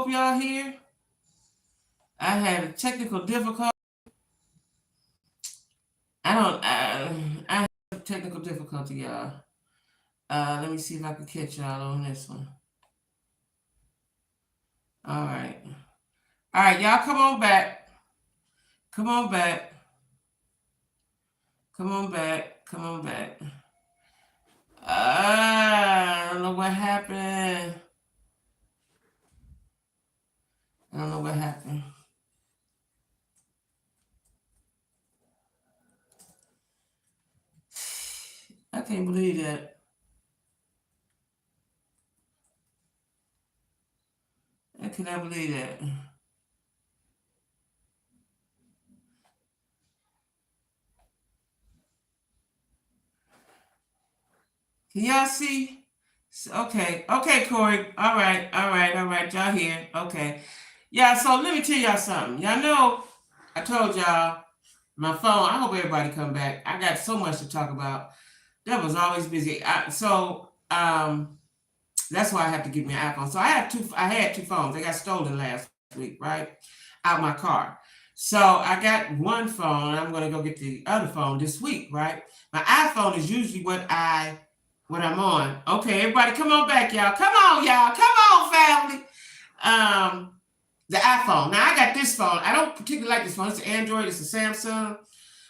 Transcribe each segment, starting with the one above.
hope y'all here. I had a technical difficulty. I have technical difficulty, y'all. Let me see if I can catch y'all on this one. All right. All right, y'all come on back. Come on back. Come on back. Come on back. I don't know what happened. I don't know what happened. I can't believe that. I cannot believe that. Can y'all see? Okay. Okay, Corey. All right. All right. All right. Y'all here. Okay. Yeah, so let me tell y'all something. Y'all know I told y'all my phone, I hope everybody come back. I got so much to talk about. That was always busy. That's why I have to get me an iPhone. So I had two phones. They got stolen last week, right? Out my car. So I got one phone. I'm gonna go get the other phone this week, right? My iPhone is usually what I'm on. Okay, everybody come on back, y'all. Come on, y'all. Come on, family. The iPhone. Now I got this phone. I don't particularly like this phone. It's an Android, it's a Samsung.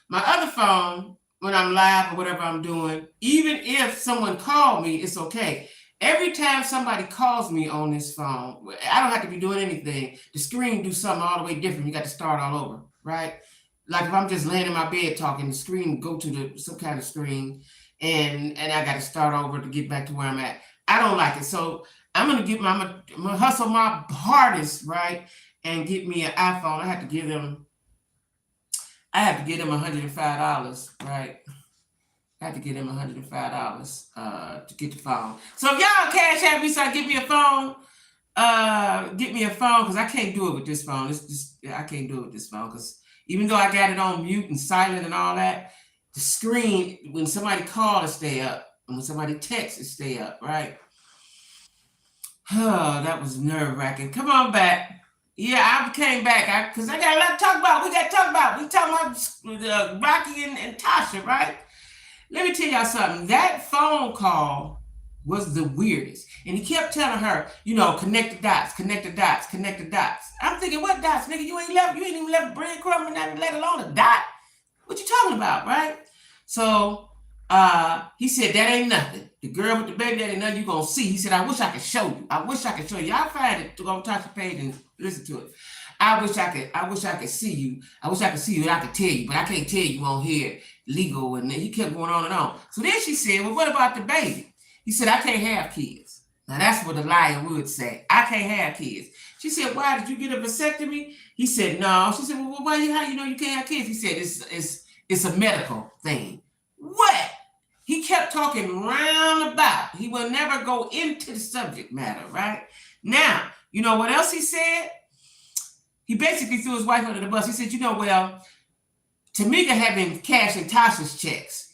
My other phone, when I'm live or whatever I'm doing, even if someone called me, it's okay. Every time somebody calls me on this phone, I don't have to be doing anything. The screen do something all the way different. You got to start all over, right? Like if I'm just laying in my bed talking, the screen go to some kind of screen, and I got to start over to get back to where I'm at. I don't like it, so I'm gonna hustle my hardest, right, and get me an iPhone. I have to give them $105, right? I have to give them $105 to get the phone. So if y'all cash at me, so I get me a phone, because I can't do it with this phone. I can't do it with this phone because even though I got it on mute and silent and all that, the screen, when somebody calls, it stay up. And when somebody texts, it stay up, right? Oh, that was nerve-wracking. Come on back. Yeah, I came back because I got a lot to talk about. We got to talk about. We talking about Rocky and Tasha, right? Let me tell y'all something. That phone call was the weirdest. And he kept telling her, connect the dots, connect the dots, connect the dots. I'm thinking, what dots, nigga? You ain't even left a breadcrumb and nothing, let alone a dot. What you talking about, right? So he said, that ain't nothing. The girl with the baby, that ain't nothing you gonna see. He said, I wish I could show you. I wish I could show you. I'll find it to go touch the page and listen to it. I wish I could see you. I wish I could see you and I could tell you, but I can't tell you on here legal. And then he kept going on and on. So then she said, well, what about the baby? He said, I can't have kids. Now that's what a liar would say. I can't have kids. She said, why did you get a vasectomy? He said, no. She said, well, how you know you can't have kids? He said, it's a medical thing. What? He kept talking roundabout. He will never go into the subject matter, right? Now, you know what else he said? He basically threw his wife under the bus. He said, well, Tamika had been cashing Tasha's checks.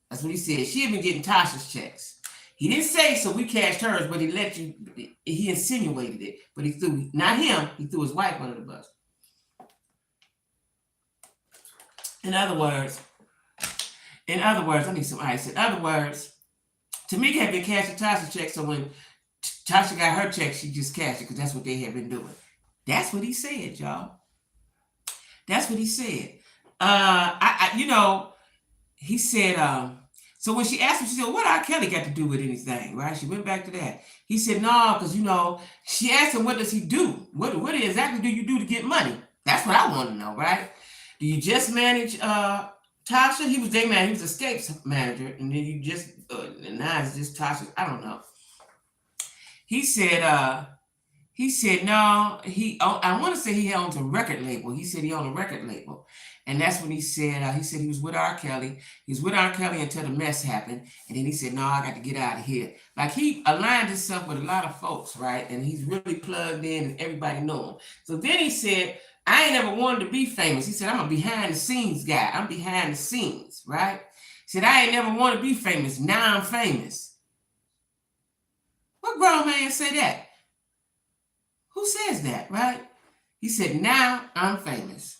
That's what he said. She had been getting Tasha's checks. He didn't say, so we cashed hers, but he insinuated it. But he threw, not him, he threw his wife under the bus. In other words, I need some ice. In other words, Tamika had been cashing Tasha's checks, so when Tasha got her check, she just cashed it because that's what they had been doing. That's what he said, y'all. That's what he said. He said, so when she asked him, she said, what R. Kelly got to do with anything, right? She went back to that. He said, no, because, she asked him, what does he do? What exactly do you do to get money? That's what I want to know, right? Do you just manage Tasha? He was their man. He was escapes manager. And then you just, now it's just Tasha. I don't know. He said, no, I want to say he owns a record label. He said he owned a record label. And that's when he said he was with R. Kelly. He was with R. Kelly until the mess happened. And then he said, no, I got to get out of here. Like he aligned himself with a lot of folks, right? And he's really plugged in and everybody know him. So then he said, I ain't ever wanted to be famous. He said, I'm a behind the scenes guy. I'm behind the scenes, right? He said, I ain't never want to be famous. Now I'm famous. What grown man say that? says that, right? He said, now I'm famous.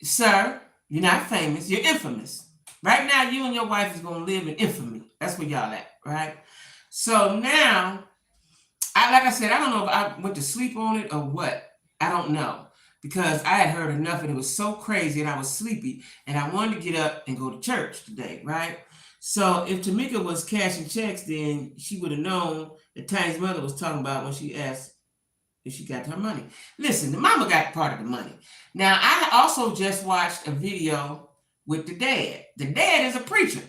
Sir, you're not famous, you're infamous. Right now, you and your wife is going to live in infamy. That's where y'all at, right? So now, like I said, I don't know if I went to sleep on it or what. I don't know. Because I had heard enough and it was so crazy and I was sleepy and I wanted to get up and go to church today, right? So if Tamika was cashing checks, then she would have known that Tiny's mother was talking about when she asked if she got her money. Listen, the mama got part of the money. Now, I also just watched a video with the dad. The dad is a preacher.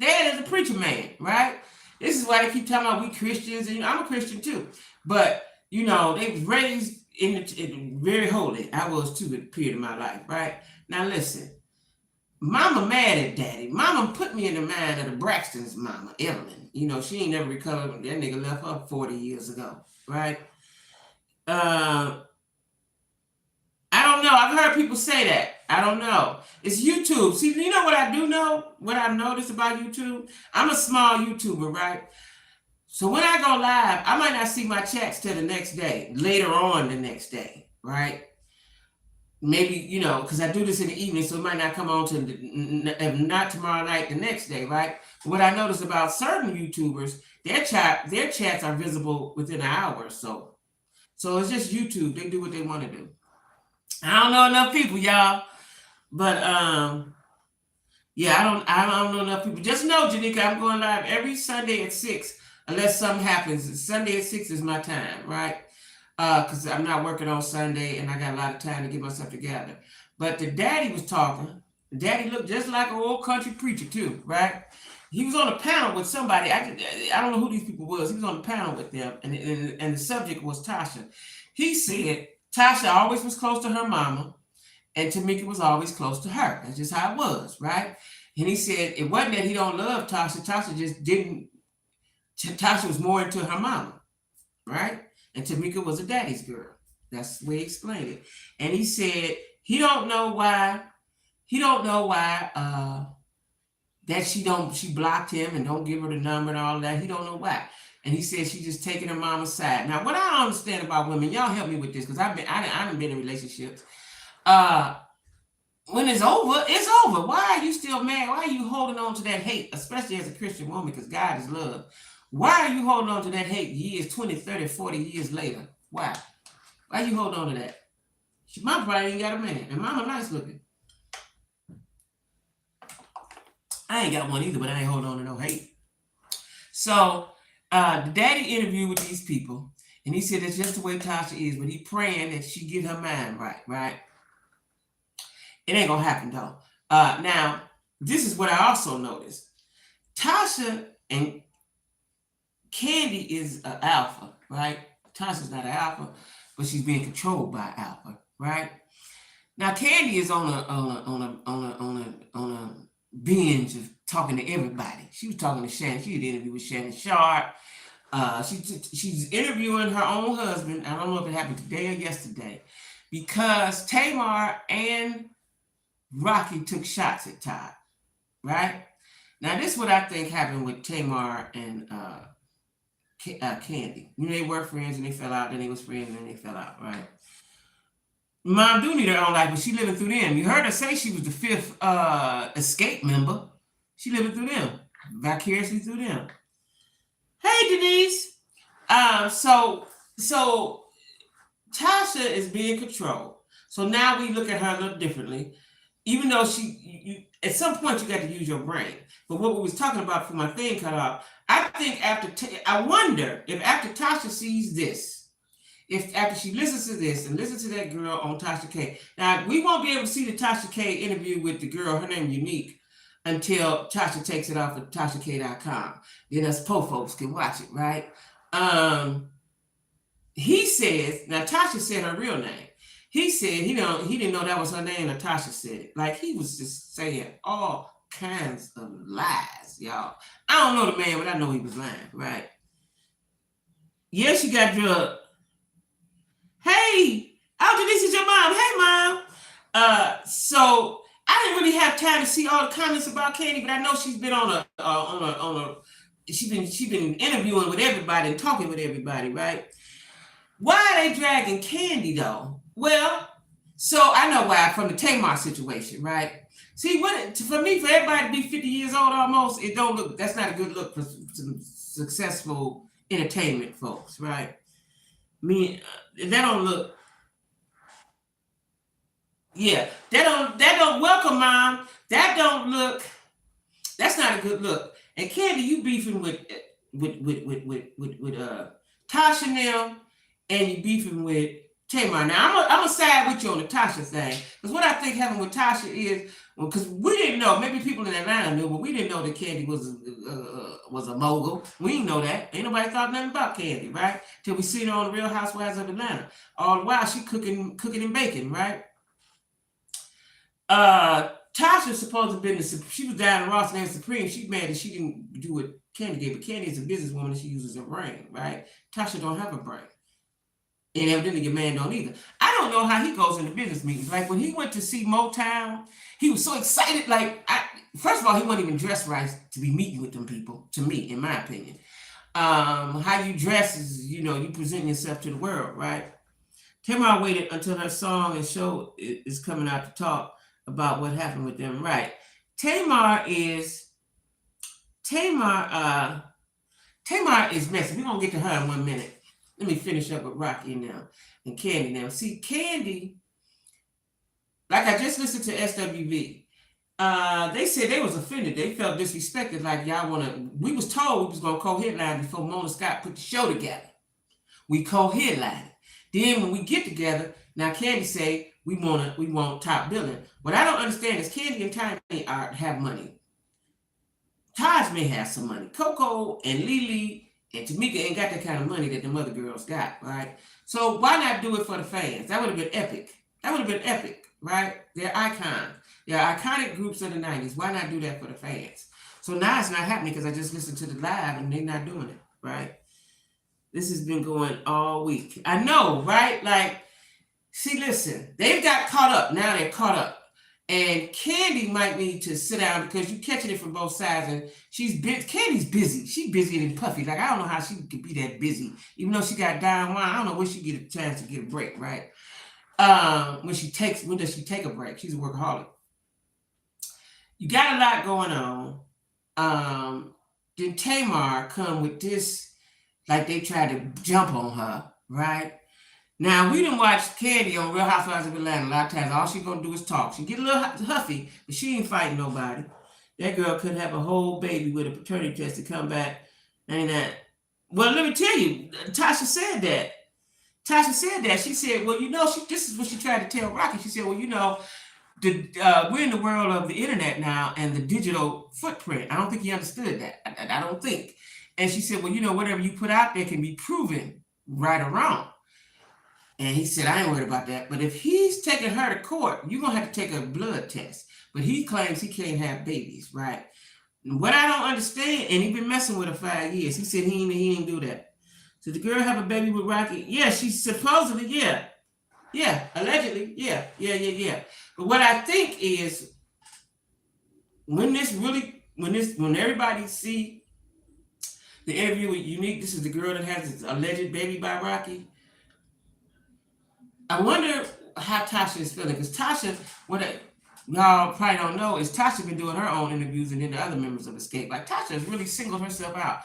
Dad is a preacher man, right? This is why they keep talking about we Christians, and I'm a Christian too. But, they was raised in very holy. I was too at a period of my life, right? Now, listen. Mama mad at daddy. Mama put me in the mind of the Braxton's mama, Evelyn. She ain't never recovered. That nigga left her 40 years ago, right? I don't know. I've heard people say that. I don't know. It's YouTube. See, you know what I do know? What I've noticed about YouTube? I'm a small YouTuber, right? So when I go live, I might not see my chats till the next day, later on the next day, right? Maybe, because I do this in the evening, so it might not come on to if not tomorrow night, the next day, right? But what I noticed about certain YouTubers, their chats are visible within an hour or so. So it's just YouTube. They do what they want to do. I don't know enough people, y'all. But yeah, I don't know enough people. Just know, Janika, I'm going live every Sunday at 6, unless something happens. Sunday at 6 is my time, right? Because I'm not working on Sunday and I got a lot of time to get myself together. But the daddy was talking. The daddy looked just like an old country preacher too, right? He was on a panel with somebody. I don't know who these people was. He was on a panel with them, and the subject was Tasha. He said Tasha always was close to her mama, and Tamika was always close to her. That's just how it was, right? And he said it wasn't that he don't love Tasha. Tasha just didn't. Tasha was more into her mama, right? And Tamika was a daddy's girl. That's the way he explained it. And he said he don't know why. He don't know why that she blocked him and don't give her the number and all that. He don't know why. And he said she's just taking her mama's side. Now, what I don't understand about women, y'all help me with this, because I haven't been in relationships. When it's over, it's over. Why are you still mad? Why are you holding on to that hate, especially as a Christian woman, because God is love? Why are you holding on to that hate years, 20, 30, 40 years later? Why? Why you holding on to that? Mama probably ain't got a man, and mama nice looking. I ain't got one either, but I ain't holding on to no hate. So the daddy interviewed with these people, and he said that's just the way Tasha is, but he praying that she get her mind right? It ain't gonna happen though. Now, this is what I also noticed. Tasha and Candy is an alpha, right? Tasha's not an alpha, but she's being controlled by alpha, right? Now Candy is on a binge of talking to everybody. She was talking to Shannon. She did an interview with Shannon Sharp. She's interviewing her own husband. I don't know if it happened today or yesterday, because Tamar and Rocky took shots at Todd, right? Now this is what I think happened with Tamar and Candy. They were friends and they fell out, then they was friends and then they fell out, right? Mom do need her own life, but she living through them. You heard her say she was the 5th escape member. She living through them, vicariously through them. Hey, Denise. So Tasha is being controlled. So now we look at her a little differently, even though you at some point you got to use your brain. But what we was talking about before my thing cut off, I think I wonder if after Tasha sees this, if after she listens to this and listens to that girl on Tasha K. Now, we won't be able to see the Tasha K interview with the girl, her name Unique, until Tasha takes it off of TashaK.com. Then us po folks can watch it, right? He says, now Tasha said her real name. He said he didn't know that was her name, and Tasha said it. Like, he was just saying all kinds of lies, y'all. I don't know the man, but I know he was lying, right? Yeah, she got drugged. Hey, Denise is your mom. Hey, mom. So I didn't really have time to see all the comments about Candy, but I know she's been she's been interviewing with everybody and talking with everybody, right? Why are they dragging Candy though? Well, so I know why, from the Tamar situation, right? See, for me, for everybody to be 50 years old almost, it don't look. That's not a good look for some successful entertainment folks, right? Me, that don't look. Yeah, that don't welcome, mom. That don't look. That's not a good look. And Candy, you beefing with Tasha now, and you beefing with Tamar. Now I'm gonna side with you on the Tasha thing, because what I think happened with Tasha is, because we didn't know. Maybe people in Atlanta knew, but we didn't know that Candy was a mogul. We didn't know that. Ain't nobody thought nothing about Candy, right? Till we seen her on the Real Housewives of Atlanta. All the while she cooking and baking, right? Tasha's supposed to have been she was down in Ross and Supreme. She's mad that she didn't do what Candy did, but Candy is a businesswoman and she uses her brain, right? Tasha don't have a brain. And evidently your man don't either. I don't know how he goes into business meetings. Like when he went to see Motown, he was so excited. First of all, he wasn't even dressed right to be meeting with them people, to me, in my opinion. How you dress is, you present yourself to the world, right? Tamar waited until her song and show is coming out to talk about what happened with them. Right. Tamar is Tamar uh Tamar is messy. We're gonna get to her in 1 minute. Let me finish up with Rocky now and Candy now. See, Candy, like I just listened to SWV. They said they was offended. They felt disrespected. Like y'all wanna. We was told we was gonna co-headline before Mona Scott put the show together. We co-headline. Then when we get together, now Candy say we want top billing. What I don't understand is Candy and Tiny have money. Taj may have some money. Coco and Lily and Tamika ain't got that kind of money that the other girls got, right? So why not do it for the fans? That would have been epic. That would have been epic, right? They're icons. They're iconic groups of the 90s. Why not do that for the fans? So now it's not happening because I just listened to the live and they're not doing it, right? This has been going all week. I know, right? Like, see, listen, they've got caught up. Now they're caught up. And Candy might need to sit down because you're catching it from both sides. And Candy's busy. She's busier than Puffy. Like, I don't know how she could be that busy. Even though she got Don Juan, I don't know when she get a chance to get a break, right? When does she take a break? She's a workaholic. You got a lot going on. Then Tamar come with this, like they tried to jump on her, right? Now, we didn't watch Candy on Real Housewives of Atlanta a lot of times. All she gonna do is talk. She get a little huffy, but she ain't fighting nobody. That girl could have a whole baby with a paternity test to come back. Ain't that? Well, let me tell you, Tasha said that. Tasha said that. She said, well, this is what she tried to tell Rocky. She said, well, we're in the world of the internet now and the digital footprint. I don't think he understood that. I don't think. And she said, well, whatever you put out there can be proven right or wrong. And he said, I ain't worried about that. But if he's taking her to court, you're going to have to take a blood test. But he claims he can't have babies, right? What I don't understand, and he been messing with her 5 years. He said he ain't do that. So the girl have a baby with Rocky? Yeah, she's supposedly, yeah. Yeah, allegedly, yeah. But what I think is, when everybody see the interview with Unique, this is the girl that has this alleged baby by Rocky. I wonder how Tasha is feeling, because Tasha, y'all probably don't know, is Tasha been doing her own interviews and then the other members of Escape. Like, Tasha has really singled herself out.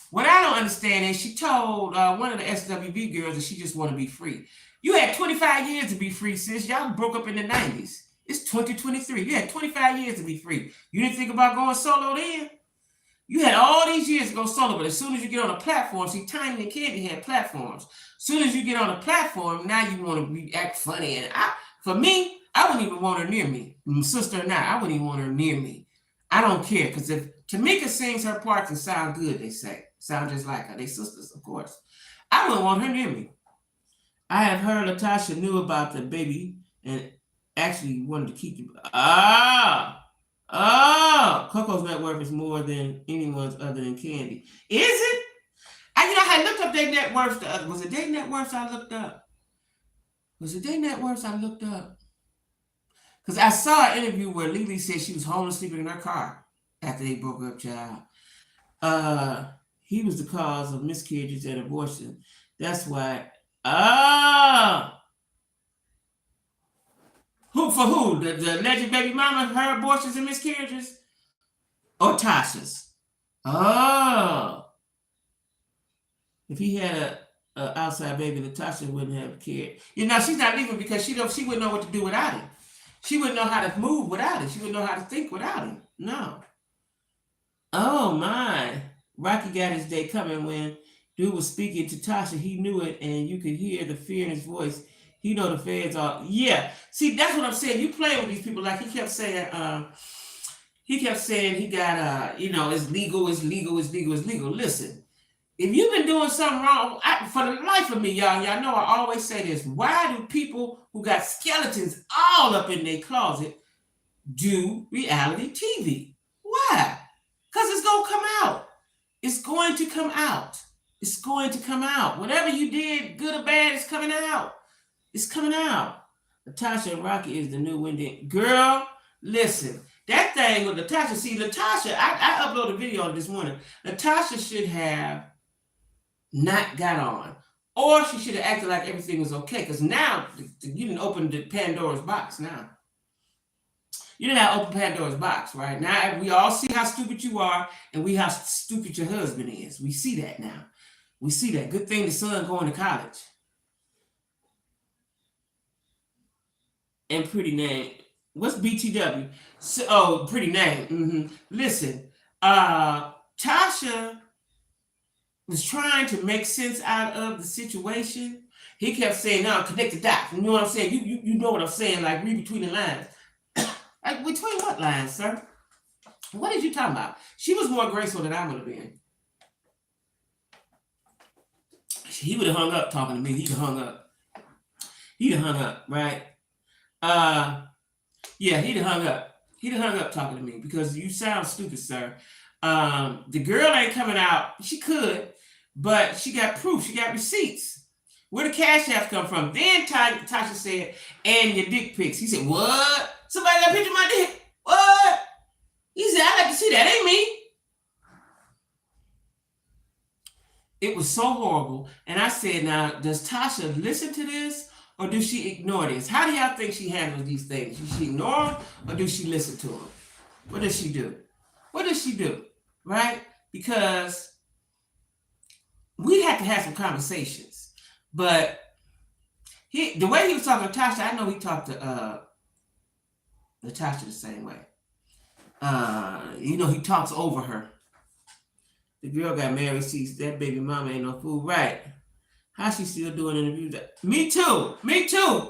What I don't understand is she told one of the SWV girls that she just want to be free. You had 25 years to be free, sis. Y'all broke up in the 90s. It's 2023. You had 25 years to be free. You didn't think about going solo then? You had all these years to go solo, but as soon as you get on a platform, see, Tiny and Candy had platforms. As soon as you get on a platform, now you want to act funny. And for me, I wouldn't even want her near me. My sister or not, I wouldn't even want her near me. I don't care, because if Tamika sings her parts and sound good, they say. Sound just like her. They sisters, of course. I wouldn't want her near me. I have heard Latasha knew about the baby and actually wanted to keep the... Coco's net worth is more than anyone's other than Candy. Is it? I had looked up their net worth. Was it their net worth I looked up? Because I saw an interview where Lily said she was homeless, sleeping in her car after they broke up, child. He was the cause of miscarriages and abortion. That's why Oh. Who for who? The alleged baby mama, her abortions and miscarriages? Or Tasha's? Oh. If he had a outside baby, Natasha wouldn't have cared. You know, she's not leaving because she wouldn't know what to do without him. She wouldn't know how to move without him. She wouldn't know how to think without him. No. Oh my. Rocky got his day coming when dude was speaking to Tasha. He knew it, and you could hear the fear in his voice. He know the feds are. Yeah. See, that's what I'm saying. You play with these people. Like he kept saying, he got it's legal, it's legal, it's legal, it's legal. Listen, if you've been doing something wrong, for the life of me, y'all know I always say this. Why do people who got skeletons all up in their closet do reality TV? Why? Because it's going to come out. It's going to come out. It's going to come out. Whatever you did, good or bad, it's coming out. It's coming out. Natasha and Rocky is the new Wendy. Girl, listen. That thing with Natasha. See, Natasha, I uploaded a video on this morning. Natasha should have not got on. Or she should have acted like everything was okay. Because now, you didn't open the Pandora's box now. You didn't have open Pandora's box, right? Now we all see how stupid you are, and we how stupid your husband is. We see that now. We see that. Good thing the son going to college. And pretty name. What's BTW? So, pretty name. Mm-hmm. Listen, Tasha was trying to make sense out of the situation. He kept saying, "No, connect the dots." You know what I'm saying? You know what I'm saying? Like read between the lines. Like between what lines, sir? What did you talking about? She was more graceful than I would have been. He would have hung up talking to me. He'd have hung up. He'd have hung up, right? Yeah, he'd have hung up. He'd have hung up talking to me because you sound stupid, sir. The girl ain't coming out. She could, but she got proof. She got receipts. Where the cash apps come from? Then Tasha said, "And your dick pics." He said, "What? Somebody got a picture of my dick? What?" He said, "I'd like to see that. Ain't me." It was so horrible. And I said, now, does Tasha listen to this or does she ignore this? How do y'all think she handles these things? Does she ignore them or does she listen to them? What does she do? What does she do? Right? Because we have to have some conversations. But the way he was talking to Tasha, I know he talked to Natasha the same way. He talks over her. The girl got married, sees that baby mama ain't no fool. Right. How she still doing interviews? Me too,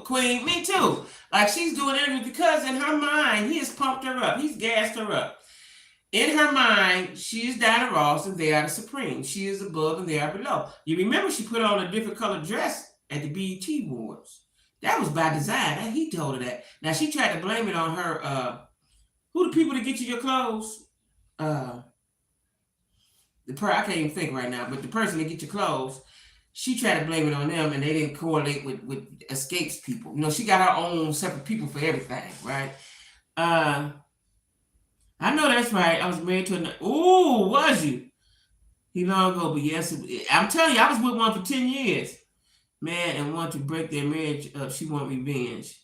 queen, me too. Like she's doing interviews because in her mind, he has pumped her up. He's gassed her up. In her mind, she is Diana Ross and they are the Supreme. She is above and they are below. You remember she put on a different colored dress at the BET Awards. That was by design. He told her that. Now she tried to blame it on her, who the people that get you your clothes? I can't even think right now, but the person that get your clothes, she tried to blame it on them and they didn't correlate with escapes people. She got her own separate people for everything, right? I know that's right. I was married to ooh, was you? He long ago, but yes, I'm telling you, I was with one for 10 years. Man, and want to break their marriage up. She want revenge.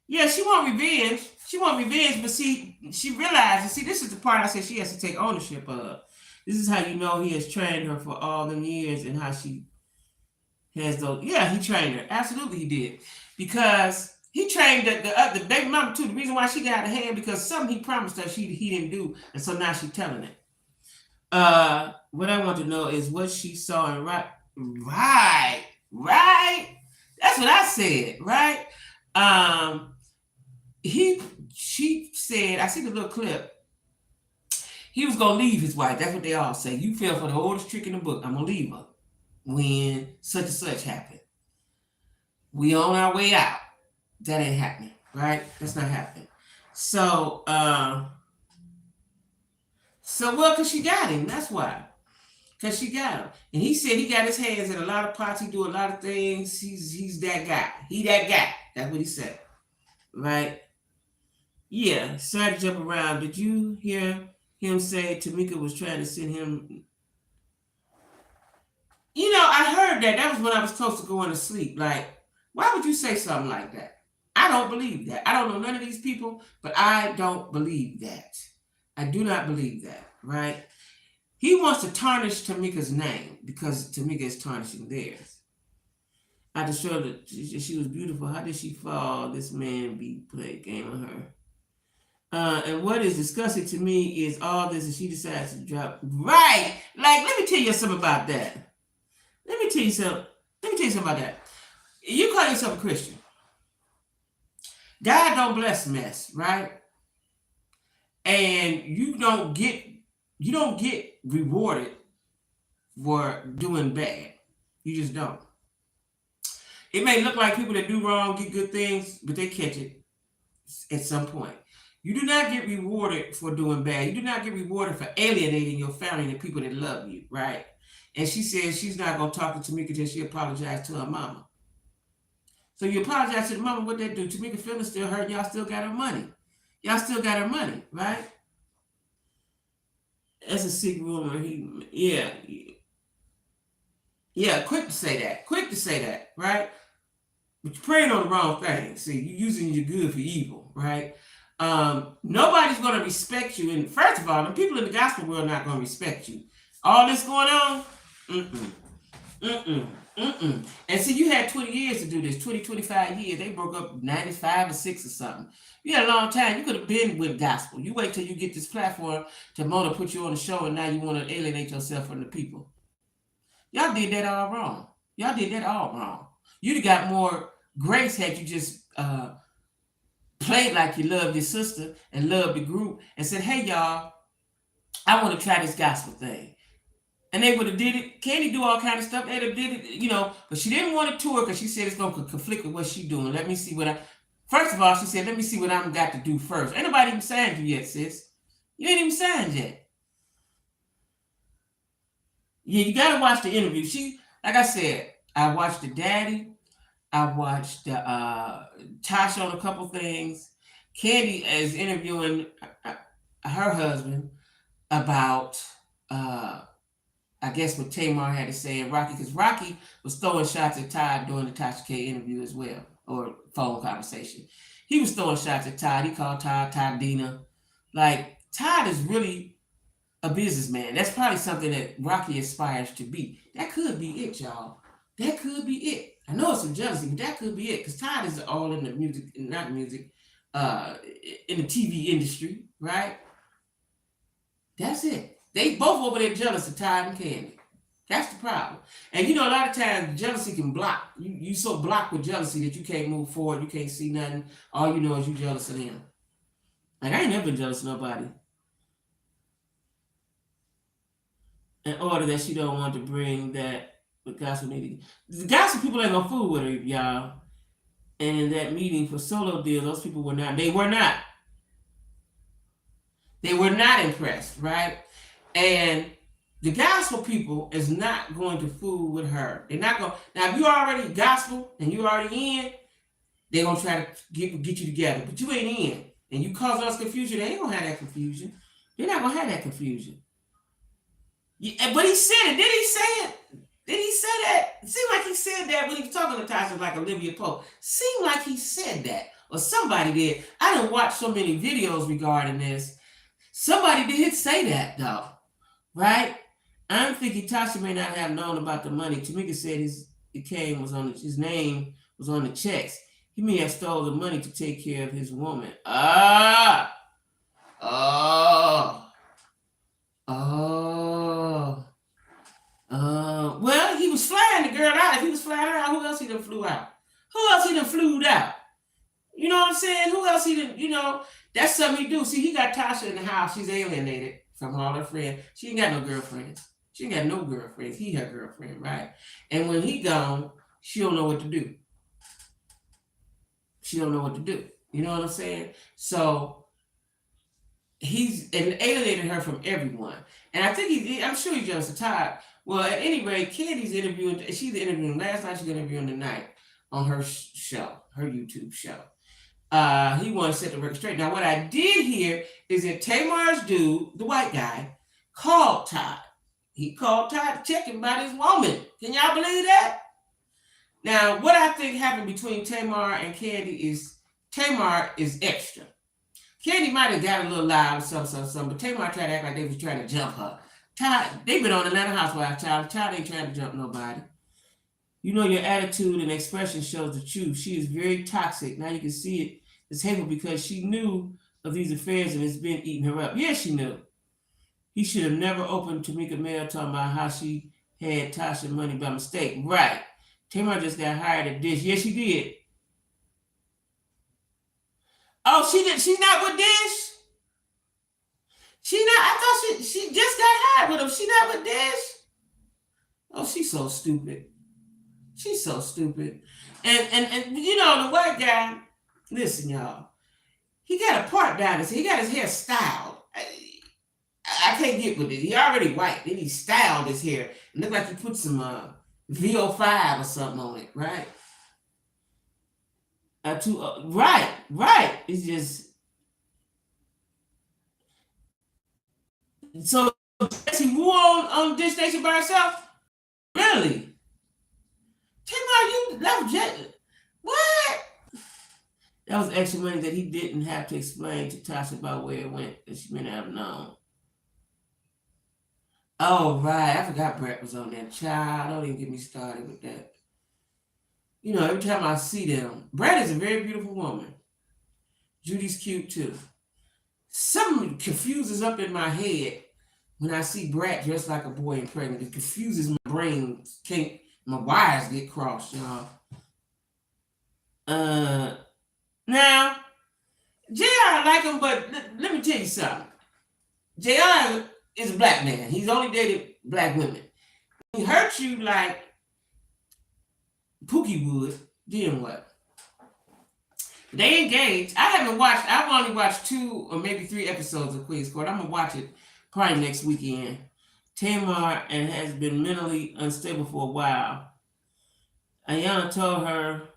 Yeah, she want revenge. But see, she realized, this is the part I said she has to take ownership of. This is how you know he has trained her for all them years and how she has those. Yeah, he trained her. Absolutely, he did. Because he trained the baby mama too. The reason why she got out of hand because something he promised her he didn't do, and so now she's telling it. What I want to know is what she saw and right. That's what I said, right? She said, I see the little clip. He was gonna leave his wife. That's what they all say. You fell for the oldest trick in the book. I'm gonna leave her when such and such happened. We on our way out. That ain't happening, right? That's not happening. So, well, cause she got him. That's why. Cause she got him, and he said he got his hands in a lot of pots. He do a lot of things. He's that guy. He that guy. That's what he said, right? Yeah. Sorry to jump around. Did you hear him say Tamika was trying to send him? I heard that. That was when I was close to going to sleep. Like, why would you say something like that? I don't believe that. I don't know none of these people, but I don't believe that. I do not believe that, right? He wants to tarnish Tamika's name because Tamika is tarnishing theirs. I just showed that she was beautiful. How did she fall? This man be played game on her. And what is disgusting to me is all this, and she decides to drop. Right. Like, let me tell you something about that. Let me tell you something. Let me tell you something about that. You call yourself a Christian. God don't bless mess, right? And you don't get rewarded for doing bad. You just don't. It may look like people that do wrong get good things, but they catch it at some point. You do not get rewarded for doing bad. You do not get rewarded for alienating your family and the people that love you, right? And she says she's not going to talk to Tamika until she apologized to her mama. So you apologize to the mama, what they do? Tamika feelings still hurt. Y'all still got her money. Y'all still got her money, right? That's a sick rumor. Yeah, quick to say that, right? But you're praying on the wrong thing. See, you're using your good for evil, right? Nobody's going to respect you. And first of all, the people in the gospel world are not going to respect you. All this going on, And see, you had 20 years to do this, 25 years. They broke up 95 or 6 or something. You had a long time. You could have been with gospel. You wait till you get this platform to Mona put you on the show, and now you want to alienate yourself from the people. Y'all did that all wrong. Y'all did that all wrong. You'd have got more grace had you just played like you loved your sister and loved the group and said, hey, y'all, I want to try this gospel thing. And they would have did it. Candy do all kind of stuff. They'd have did it, but she didn't want to tour because she said it's going to conflict with what she's doing. Let me see first of all, she said, let me see what I'm got to do first. Ain't nobody even signed you yet, sis. You ain't even signed yet. Yeah, you got to watch the interview. Like I said, I watched the daddy. I watched Tasha on a couple things. Candy is interviewing her husband about, I guess, what Tamar had to say, and Rocky, because Rocky was throwing shots at Todd during the Tasha K interview as well, or phone conversation. He was throwing shots at Todd. He called Todd Dina. Like, Todd is really a businessman. That's probably something that Rocky aspires to be. That could be it, y'all. That could be it. I know it's some jealousy, but that could be it. Because Todd is all in the music, not music, in the TV industry, right? That's it. They both over there jealous of Todd and Candy. That's the problem. And a lot of times jealousy can block. You so blocked with jealousy that you can't move forward. You can't see nothing. All you know is you jealous of them. Like, I ain't never been jealous of nobody. In order that she don't want to bring that the gospel meeting. The gospel people ain't gonna fool with her, y'all. And in that meeting for solo deal, those people were not. They were not. They were not impressed, right? And the gospel people is not going to fool with her. They're not going. Now, if you already gospel and you already in, they're gonna try to get you together. But you ain't in, and you cause us confusion. They ain't gonna have that confusion. They're not gonna have that confusion. Yeah, but he said it. Did he say it? Did he say that? It seemed like he said that when he was talking to Tasha, like Olivia Pope. Seemed like he said that, or somebody did. I didn't watch so many videos regarding this. Somebody did say that though, right? I'm thinking Tasha may not have known about the money. Tamika said his name was on the checks. He may have stole the money to take care of his woman. Well, he was flying the girl out. If he was flying her out, who else he done flew out? Who else he done flew out? You know what I'm saying? Who else he done, that's something he do. See, he got Tasha in the house. She's alienated from all her friends. She ain't got no girlfriends. She ain't got no girlfriends. He her girlfriend, right? And when he gone, she don't know what to do. She don't know what to do. You know what I'm saying? So he's alienated her from everyone. And I think I'm sure he's jealous of Todd. Well, at any rate, Candy's interviewing. She's interviewing last night. She's interviewing tonight on her show, her YouTube show. He wanted to set the record straight. Now, what I did hear is that Tamar's dude, the white guy, called Todd. He called Todd to check him about his woman. Can y'all believe that? Now, what I think happened between Tamar and Candy is Tamar is extra. Candy might have got a little loud or something, but Tamar tried to act like they was trying to jump her. Todd, they been on Atlanta Housewives, child. Todd ain't trying to jump nobody. You know your attitude and expression shows the truth. She is very toxic. Now you can see it. It's hateful because she knew of these affairs and it's been eating her up. Yes, she knew. He should have never opened Tamika Mail talking about how she had Tasha money by mistake. Right. Tamar just got hired at Dish. Yes, she did. Oh, she did. She's not with Dish? She not. I thought she just got hired with him. She not with Dish? Oh, she's so stupid. She's so stupid. And you know, the white guy, listen, y'all, he got a part down his head. He got his hair styled. I can't get with it. He already white. Then he styled his hair. It looked like he put some VO5 or something on it, right? Right. It's just so she wore on Dish Station by herself. Really? Tamar, you left Jet. What? That was extra money that he didn't have to explain to Tasha about where it went, that she may not have known. Oh, right. I forgot Brett was on that. Child, don't even get me started with that. You know, every time I see them, Brett is a very beautiful woman. Judy's cute too. Something confuses up in my head when I see Brett dressed like a boy and pregnant. It confuses my brain. My wires get crossed, y'all. Now, JR, I like him, but let me tell you something. JR is a black man. He's only dated black women. He hurts you like Pookie would, then what? They engaged. I've only watched 2 or maybe 3 episodes of Queen's Court. I'm going to watch it probably next weekend. Tamar and has been mentally unstable for a while. Ayana told her,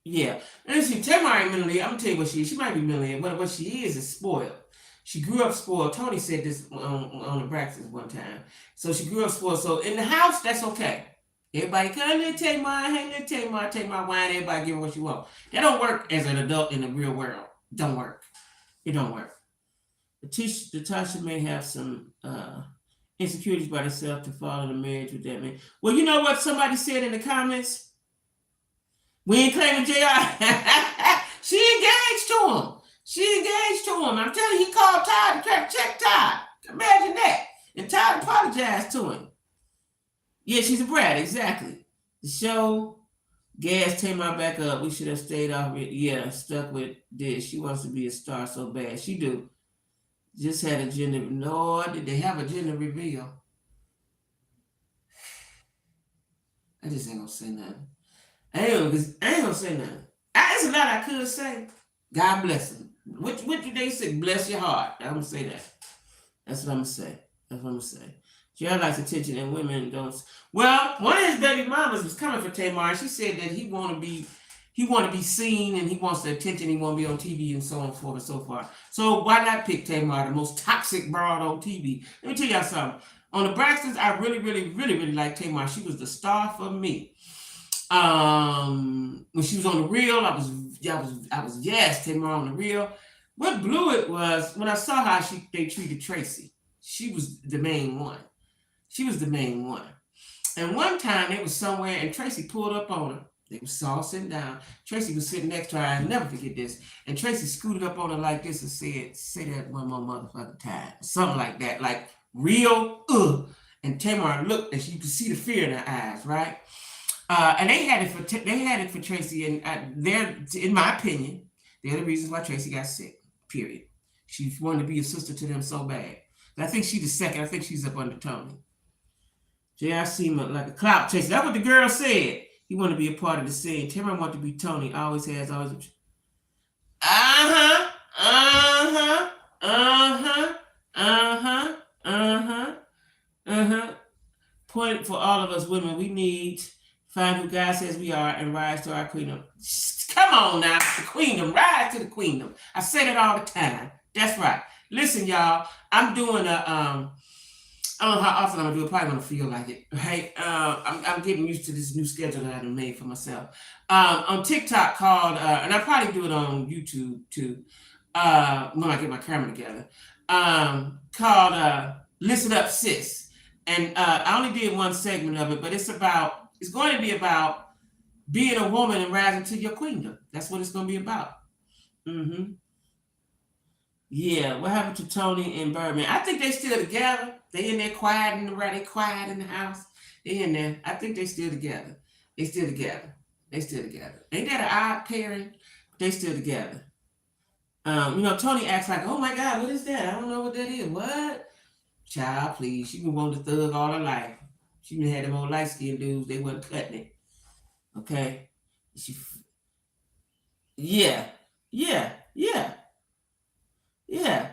yeah. And see, Tamar ain't mentally, I'm going to tell you what she is. She might be mentally, but what she is spoiled. She grew up spoiled. Tony said this on the Braxtons one time. So she grew up spoiled. So in the house, that's okay. Everybody come to Tamar, hey, Tamar wine, everybody give her what you want. That don't work as an adult in the real world. Don't work. It don't work. Tasha may have some insecurities about herself to fall in a marriage with that man. Well, you know what somebody said in the comments? We ain't claiming JR. She engaged to him. I'm telling you, he called Todd to try to check Todd. Imagine that. And Todd apologized to him. Yeah, she's a brat, exactly. The show gassed Tamar back up. We should have stayed off it. Yeah, stuck with this. She wants to be a star so bad. She do. Just had a gender. No, did they have a gender reveal? I just ain't gonna say nothing. I ain't gonna say nothing. There's a lot I could say. God bless him. What do they say? Bless your heart. I'm gonna say that. That's what I'm gonna say. JR likes attention and women don't. Well, one of his baby mamas was coming for Tamar. She said that he want to be seen and he wants the attention. He want to be on TV and so on and forth and so forth. So why not pick Tamar, the most toxic broad on TV? Let me tell y'all something. On the Braxtons, I really like Tamar. She was the star for me. When she was on The Real, I was yes, Tamar on The Real. What blew it was when I saw how they treated Tracy. She was the main one. And one time they was somewhere and Tracy pulled up on her. They was all sitting down. Tracy was sitting next to her. I'll never forget this. And Tracy scooted up on her like this and said, say that one more motherfucking time. Something like that. Like real, And Tamar looked and she could see the fear in her eyes, right? And they had it for Tracy. And they're, in my opinion, they're the reasons why Tracy got sick, period. She wanted to be a sister to them so bad. And I think she's the second. I think she's up under Tony. JR seemed like a clout chaser. That's what the girl said. He wanted to be a part of the scene. Tamara wanted to be Tony. Always has, always. Point for all of us women. We need to find who God says we are and rise to our queendom. Come on now, the queendom. Rise to the queendom. I say that all the time. That's right. Listen, y'all. I'm doing a I don't know how often I'm gonna do it. Probably gonna feel like it. Right? I'm getting used to this new schedule that I done made for myself. On TikTok called, and I probably do it on YouTube too. When I get my camera together. Called "Listen Up, Sis," and I only did one segment of it, but it's going to be about being a woman and rising to your queendom. That's what it's going to be about. Mm-hmm. Yeah, what happened to Tony and Birdman? I think they still together. They in there quiet in the They quiet in the house. They in there. I think they still together. They still together. They still together. Ain't that an odd pairing? They still together. Tony acts like, oh my God, what is that? I don't know what that is. What? Child, please. She been wanting to thug all her life. She been had them old light skinned dudes. They wasn't cutting it. Okay. She. Yeah. Yeah. Yeah. Yeah.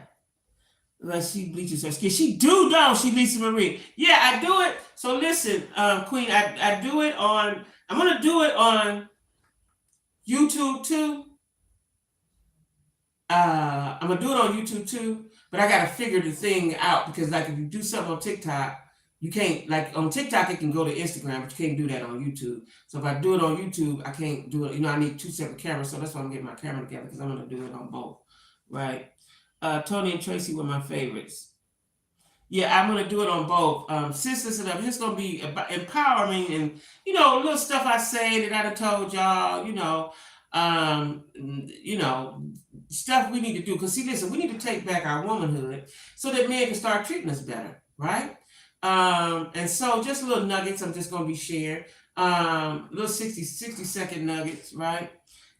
Like she bleaches her skin. She do, don't she, Lisa Marie? Yeah, I do it. So listen, Queen, I do it on. I'm gonna do it on YouTube too. I'm gonna do it on YouTube too, but I gotta figure the thing out because, like, if you do something on TikTok, you can't, like, on TikTok it can go to Instagram, but you can't do that on YouTube. So if I do it on YouTube, I can't do it. I need two separate cameras, so that's why I'm getting my camera together because I'm gonna do it on both, right? Tony and Tracy were my favorites. Yeah, I'm gonna do it on both. Sisters and it's gonna be about empowering and little stuff I say that I done told y'all. Stuff we need to do. Because see, listen, we need to take back our womanhood so that men can start treating us better, right? And so just little nuggets I'm just gonna be sharing. Little 60-second nuggets, right?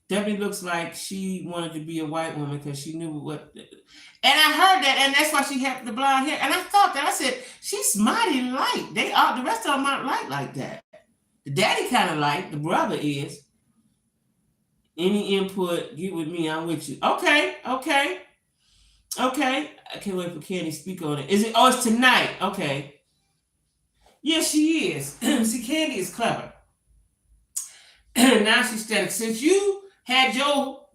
Definitely looks like she wanted to be a white woman because she knew what. And I heard that, and that's why she had the blonde hair. And I thought that, I said, she's mighty light. They are, the rest of them aren't light like that. The daddy kind of light, the brother is. Any input, get with me, I'm with you. Okay. I can't wait for Candy to speak on it. Is it? Oh, it's tonight. Okay. Yeah, she is. See, Candy is clever. Now she's static. Since you had your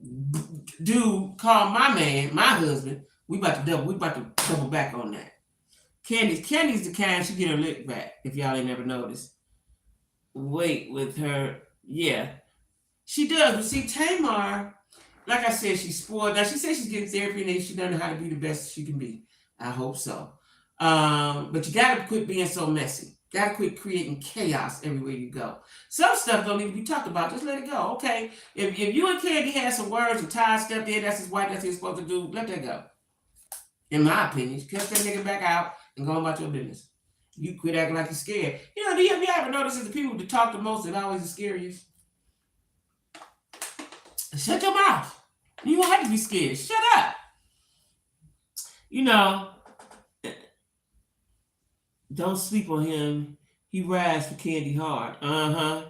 dude call my man, my husband, we about to double back on that. Candy's the kind she get her lick back, if y'all ain't never noticed. Wait with her. Yeah. She does, but see, Tamar, like I said, she's spoiled. Now, she says she's getting therapy and she doesn't know how to be the best she can be. I hope so. But you got to quit being so messy. Got to quit creating chaos everywhere you go. Some stuff don't need to be talked about. Just let it go. Okay, if you and Candy had some words and Ty stepped in, that's his wife, that's what you're supposed to do, let that go. In my opinion, cut that nigga back out and go about your business. You quit acting like you're scared. Do you ever notice that the people that talk the most that always the scariest? Shut your mouth. You don't have to be scared. Shut up. Don't sleep on him. He rides for Candy hard.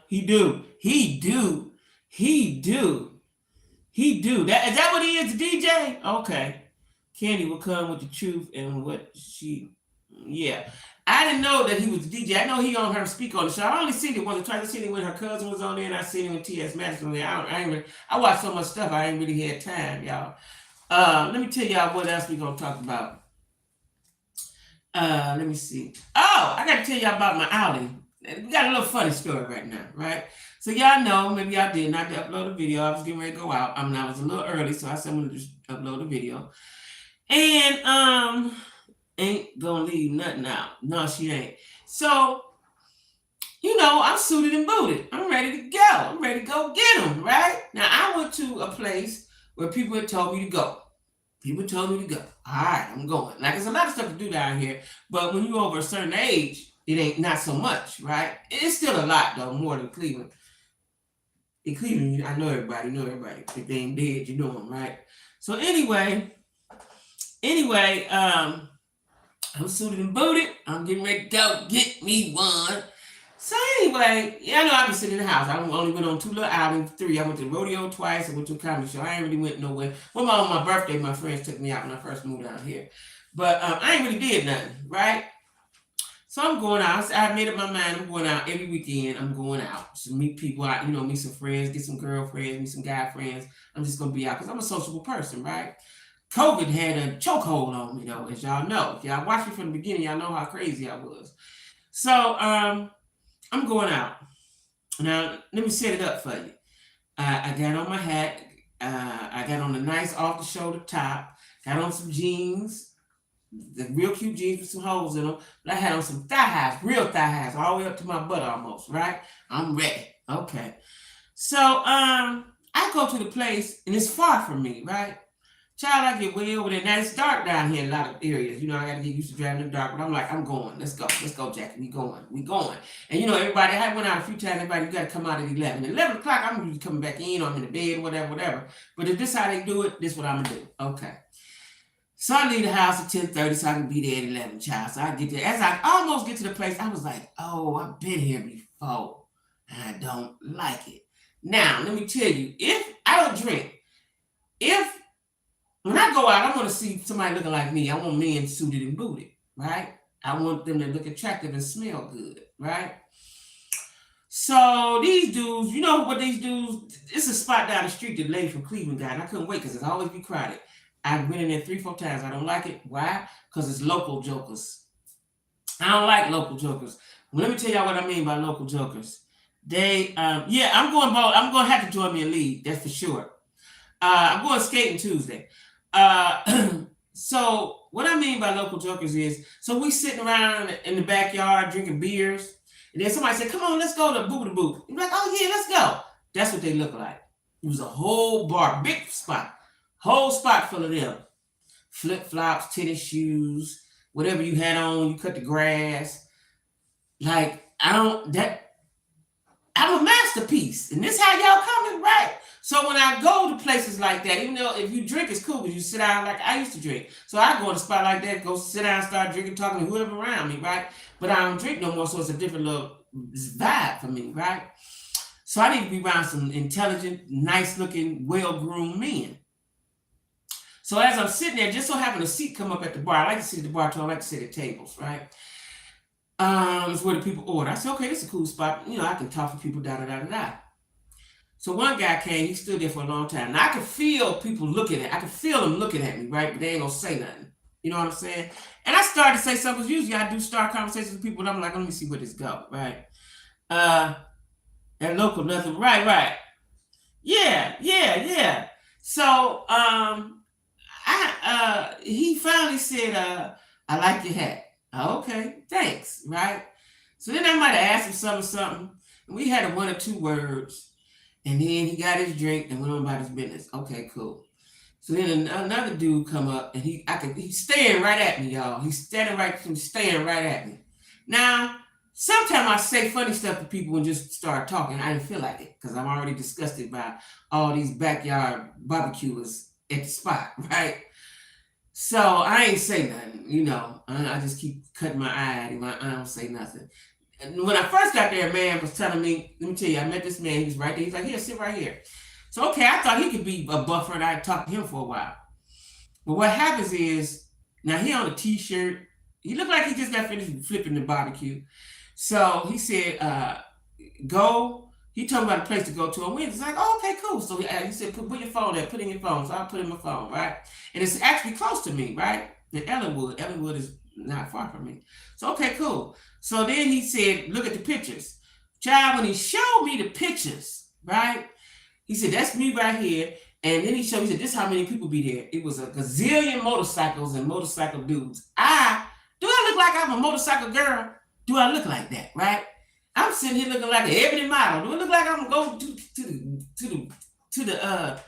He do. Is that what he is, DJ? Okay. Candy will come with the truth and what she. Yeah. I didn't know that he was the DJ. I know he on her speak on the show. I only seen it once. I tried to see it when her cousin was on there, and I seen it when T.S. Madison was there. I watched so much stuff. I ain't really had time, y'all. Let me tell y'all what else we gonna talk about. Let me see. Oh, I gotta tell y'all about my outing. We got a little funny story right now, right? So y'all know, maybe y'all did not upload a video. I was getting ready to go out. I was a little early, so I said I'm gonna just upload a video. And ain't gonna leave nothing out. No, she ain't. So, I'm suited and booted. I'm ready to go. I'm ready to go get them, right? Now, I went to a place where people had told me to go. People told me to go. All right, I'm going. Like, there's a lot of stuff to do down here, but when you're over a certain age, it ain't not so much, right? It's still a lot, though, more than Cleveland. In Cleveland, I know everybody. If they ain't dead, you know them, right? So anyway, I'm suited and booted. I'm getting ready to go get me one. So anyway, I know I've been sitting in the house. I only went on 2 little outings, 3. I went to the rodeo twice. I went to a comedy show. I ain't really went nowhere. On my birthday, my friends took me out when I first moved out here. But I ain't really did nothing, right? So I'm going out. I made up my mind. I'm going out every weekend. I'm going out to meet people out, meet some friends, get some girlfriends, meet some guy friends. I'm just going to be out because I'm a sociable person, right? COVID had a chokehold on me, though, as y'all know. If y'all watched me from the beginning, y'all know how crazy I was. So I'm going out. Now, let me set it up for you. I got on my hat. I got on a nice off-the-shoulder top. Got on some jeans, the real cute jeans with some holes in them. But I had on some thigh highs, real thigh highs, all the way up to my butt almost, right? I'm ready. Okay. So I go to the place, and it's far from me, right? Child, I get way over there. Now it's dark down here in a lot of areas. I got to get used to driving in the dark. But I'm like, I'm going. Let's go, Jackie. We going. And everybody, I went out a few times. Everybody, you got to come out at 11. At 11 o'clock, I'm usually coming back in, or I'm in the bed, whatever. But if this how they do it, this what I'm gonna do. Okay. So I leave the house at 10:30 so I can be there at 11, child. So I get there. As I almost get to the place, I was like, oh, I've been here before, and I don't like it. Now, let me tell you, if I don't drink, when I go out, I want to see somebody looking like me. I want men suited and booted, right? I want them to look attractive and smell good, right? So these dudes, you know what these dudes, it's a spot down the street that lady from Cleveland got, and I couldn't wait because it's always be crowded. I've been in there 3-4 times. I don't like it. Why? Because it's local jokers. I don't like local jokers. Well, let me tell y'all what I mean by local jokers. They, I'm going to have to join me in league. That's for sure. I'm going skating Tuesday. So what I mean by local jokers is, so we sitting around in the backyard drinking beers, and then somebody said, "Come on, let's go to Boo to Boo." You're like, "Oh yeah, let's go." That's what they look like. It was a whole bar, big spot, whole spot full of them. Flip flops, tennis shoes, whatever you had on, you cut the grass. Like, I'm a masterpiece. And this how y'all coming, right? So when I go to places like that, even though if you drink, it's cool, because you sit down like I used to drink. So I go to a spot like that, go sit down, start drinking, talking to whoever around me, right? But I don't drink no more, so it's a different little vibe for me, right? So I need to be around some intelligent, nice-looking, well-groomed men. So as I'm sitting there, just so having a seat come up at the bar, I like to sit at the bar too. I like to sit at tables, right? It's where the people order. I said, okay, this is a cool spot. I can talk to people, da-da-da-da-da. So one guy came, he stood there for a long time. Now I could feel people looking at, I could feel them looking at me, right? But they ain't gonna say nothing. You know what I'm saying? And I started to say something. Usually I do start conversations with people, and I'm like, let me see where this go, right? That local nothing, right. Yeah. So he finally said, I like your hat. Okay, thanks, right? So then I might have asked him something. And we had 1 or 2 words. And then he got his drink and went on about his business. Okay, cool. So then another dude come up, and he's staring right at me, y'all. He's staring right at me. Now, sometimes I say funny stuff to people and just start talking. I didn't feel like it because I'm already disgusted by all these backyard barbecuers at the spot, right? So I ain't say nothing, I just keep cutting my eye. I don't say nothing. And when I first got there, a man was telling me, let me tell you, I met this man. He was right there. He's like, here, sit right here. So, okay, I thought he could be a buffer, and I talked to him for a while. But what happens is, now he on a T-shirt. He looked like he just got finished flipping the barbecue. So he said, go. He told me about a place to go to on Wednesday. It's like, oh, okay, cool. So he said, put your phone there. Put in your phone. So I put in my phone, right? And it's actually close to me, right? In Ellenwood. Ellenwood is not far from me. So, okay, cool. So then he said, look at the pictures. Child, when he showed me the pictures, right? He said, that's me right here. And then he said, this is how many people be there. It was a gazillion motorcycles and motorcycle dudes. Do I look like I'm a motorcycle girl? Do I look like that, right? I'm sitting here looking like an ebony model. Do it look like I'm going to the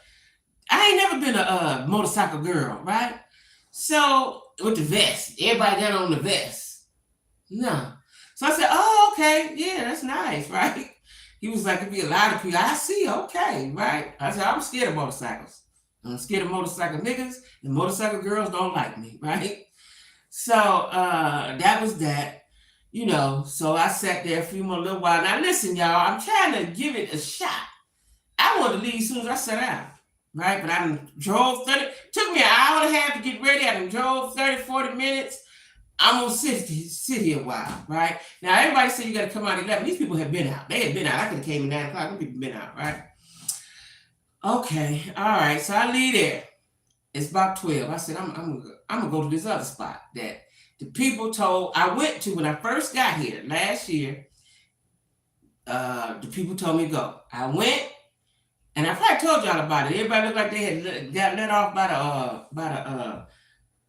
I ain't never been a motorcycle girl, right? So, with the vest. Everybody got on the vest. No. So I said, oh, okay. Yeah, that's nice, right? He was like, it'd be a lot of people. I see, okay, right? I said, I'm scared of motorcycles. I'm scared of motorcycle niggas, and motorcycle girls don't like me, right? So that was that. So I sat there for a little while. Now listen, y'all, I'm trying to give it a shot. I wanted to leave as soon as I sat down, right? But I drove 30, took me an hour and a half to get ready. I drove 30, 40 minutes. I'm going to sit here a while, right? Now, everybody said you got to come out at 11. These people have been out. They had been out. I could have came at 9 o'clock. These people been out, right? Okay, all right. So I leave there. It's about 12. I said, I'm gonna go to this other spot that the people told I went to when I first got here last year. The people told me to go. I went, and I probably told y'all about it. Everybody looked like they had got let off by the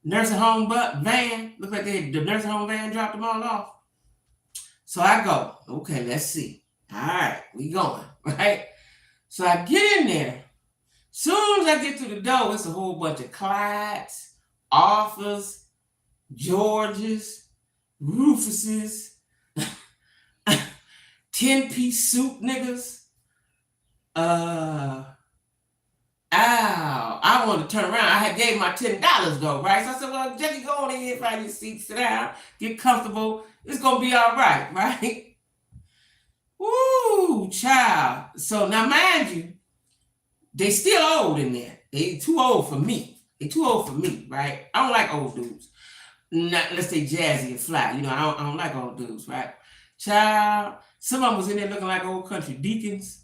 nursing home van. Looked like the nursing home van dropped them all off. So I go, okay, let's see. All right, we going, right? So I get in there. Soon as I get to the door, it's a whole bunch of Clydes, Arthurs, Georges, Rufuses, 10-piece suit niggas. I wanted to turn around. I had gave my $10 though, right? So I said, well, Jackie, go on in here, find your seat, sit down, get comfortable. It's gonna be all right, right? Woo, child. So now mind you, they still old in there. They too old for me. They too old for me, right? I don't like old dudes. Not, let's say jazzy and fly. You know, I don't like old dudes, right? Child, some of them was in there looking like old country deacons.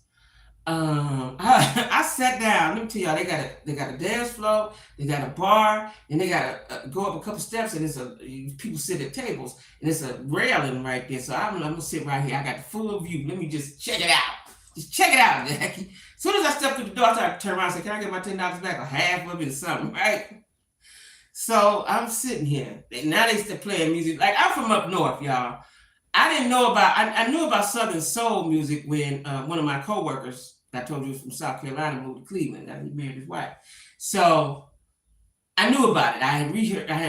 I sat down. Let me tell y'all, they got a dance floor, they got a bar, and they got to go up a couple steps, and people sit at tables, and it's a railing right there. So I'm gonna sit right here. I got the full view. Let me just check it out. Just check it out, Jackie. As soon as I stepped through the door, I started to turn around and say, "Can I get my $10 back, or half of it, or something?" Right? So I'm sitting here. Now they still playing music. Like, I'm from up north, y'all. I didn't know about. I knew about Southern soul music when one of my coworkers, I told you, was from South Carolina, moved to Cleveland. He married his wife. So I knew about it. I had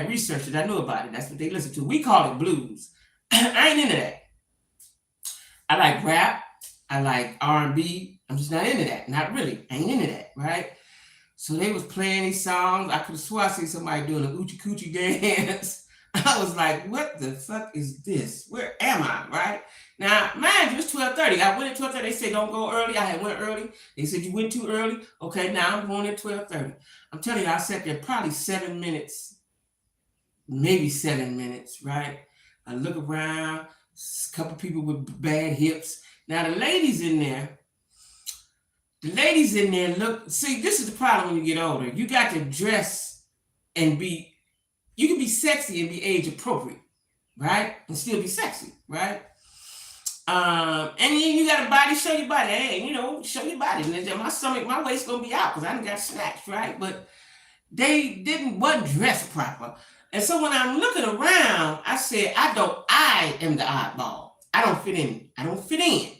researched it. I knew about it. That's what they listen to. We call it blues. I ain't into that. I like rap. I like R&B. I'm just not into that. Not really. I ain't into that, right? So they was playing these songs. I could have swore I seen somebody doing a oochie coochie dance. I was like, what the fuck is this? Where am I, right? Now, mind you, it's 12:30. I went at 12:30. They said don't go early. I had went early. They said you went too early. Okay, now I'm going at 12:30. I'm telling you, I sat there probably 7 minutes, maybe 7 minutes, right? I look around, a couple people with bad hips. Now the ladies in there look, see, this is the problem when you get older. You got to dress and you can be sexy and be age appropriate, right? And still be sexy, right? And then you got a body, show your body. Hey, you know, show your body. And my stomach, my waist gonna be out because I done got snatched, right? But they wasn't dressed proper. And so when I'm looking around, I said, I am the oddball. I don't fit in. I don't fit in.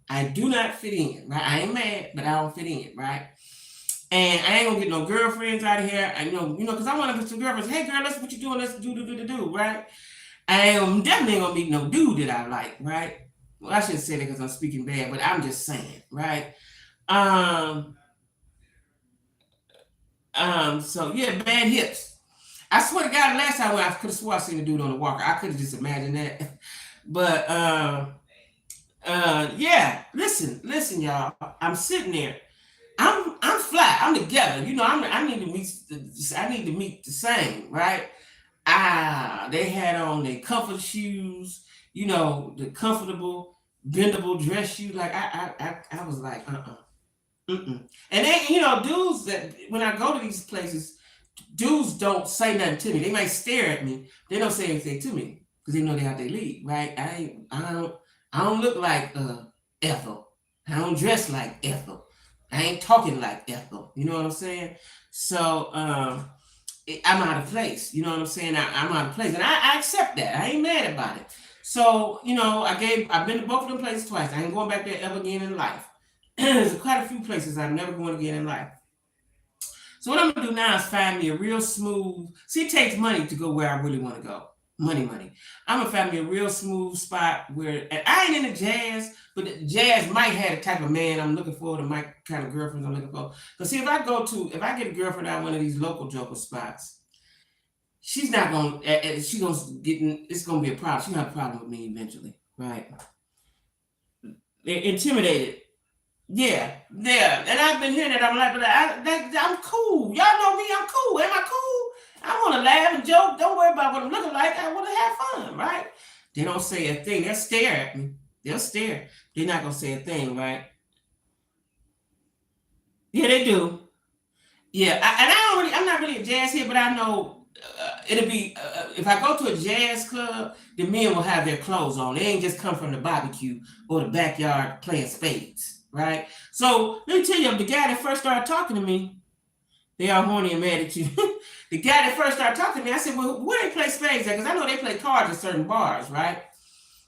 I do not fit in, right? I ain't mad, but I don't fit in, right? And I ain't gonna get no girlfriends out of here. I know, because I want to get some girlfriends. Hey, girl, let's what you doing. Let's do, right? I am definitely gonna meet no dude that I like, right? Well, I shouldn't say that because I'm speaking bad, but I'm just saying, right? So yeah, bad hips. I swear to God, last time I could have swore I seen a dude on the walker. I could have just imagined that. But yeah, listen, y'all. I'm sitting there. I'm flat. I'm together. I need to meet the same, right? They had on their comfort shoes, the comfortable, bendable dress shoes. Like I was like, mm-mm. And then, dudes that when I go to these places, dudes don't say nothing to me. They might stare at me. They don't say anything to me because they know they have their lead, right? I don't look like Ethel. I don't dress like Ethel. I ain't talking like Ethel. You know what I'm saying? So I'm out of place. You know what I'm saying? I'm out of place. And I accept that. I ain't mad about it. So, I've been to both of them places twice. I ain't going back there ever again in life. There's quite a few places I'm never going again in life. So what I'm going to do now is find me a real smooth, see, it takes money to go where I really want to go. Money. I'm going to find me a real smooth spot where, and I ain't into jazz, but jazz might have the type of man I'm looking for, the kind of girlfriends I'm looking for. Because see, if I get a girlfriend out of one of these local joker spots, she's not going to, it's going to be a problem. She's going to have a problem with me eventually, right? They're intimidated. Yeah. And I've been hearing that. I'm like, I'm cool. Y'all know me. I'm cool. Am I cool? I want to laugh and joke. Don't worry about what I'm looking like. I want to have fun, right? They don't say a thing. They'll stare at me. They'll stare. They're not going to say a thing, right? Yeah, they do. Yeah, I'm not really a jazz head, but I know it'll be if I go to a jazz club, the men will have their clothes on. They ain't just come from the barbecue or the backyard playing spades, right? So let me tell you, the guy that first started talking to me, they all horny and mad at you. The guy that first started talking to me, I said, "Well, where they play spades at? Because I know they play cards at certain bars, right?"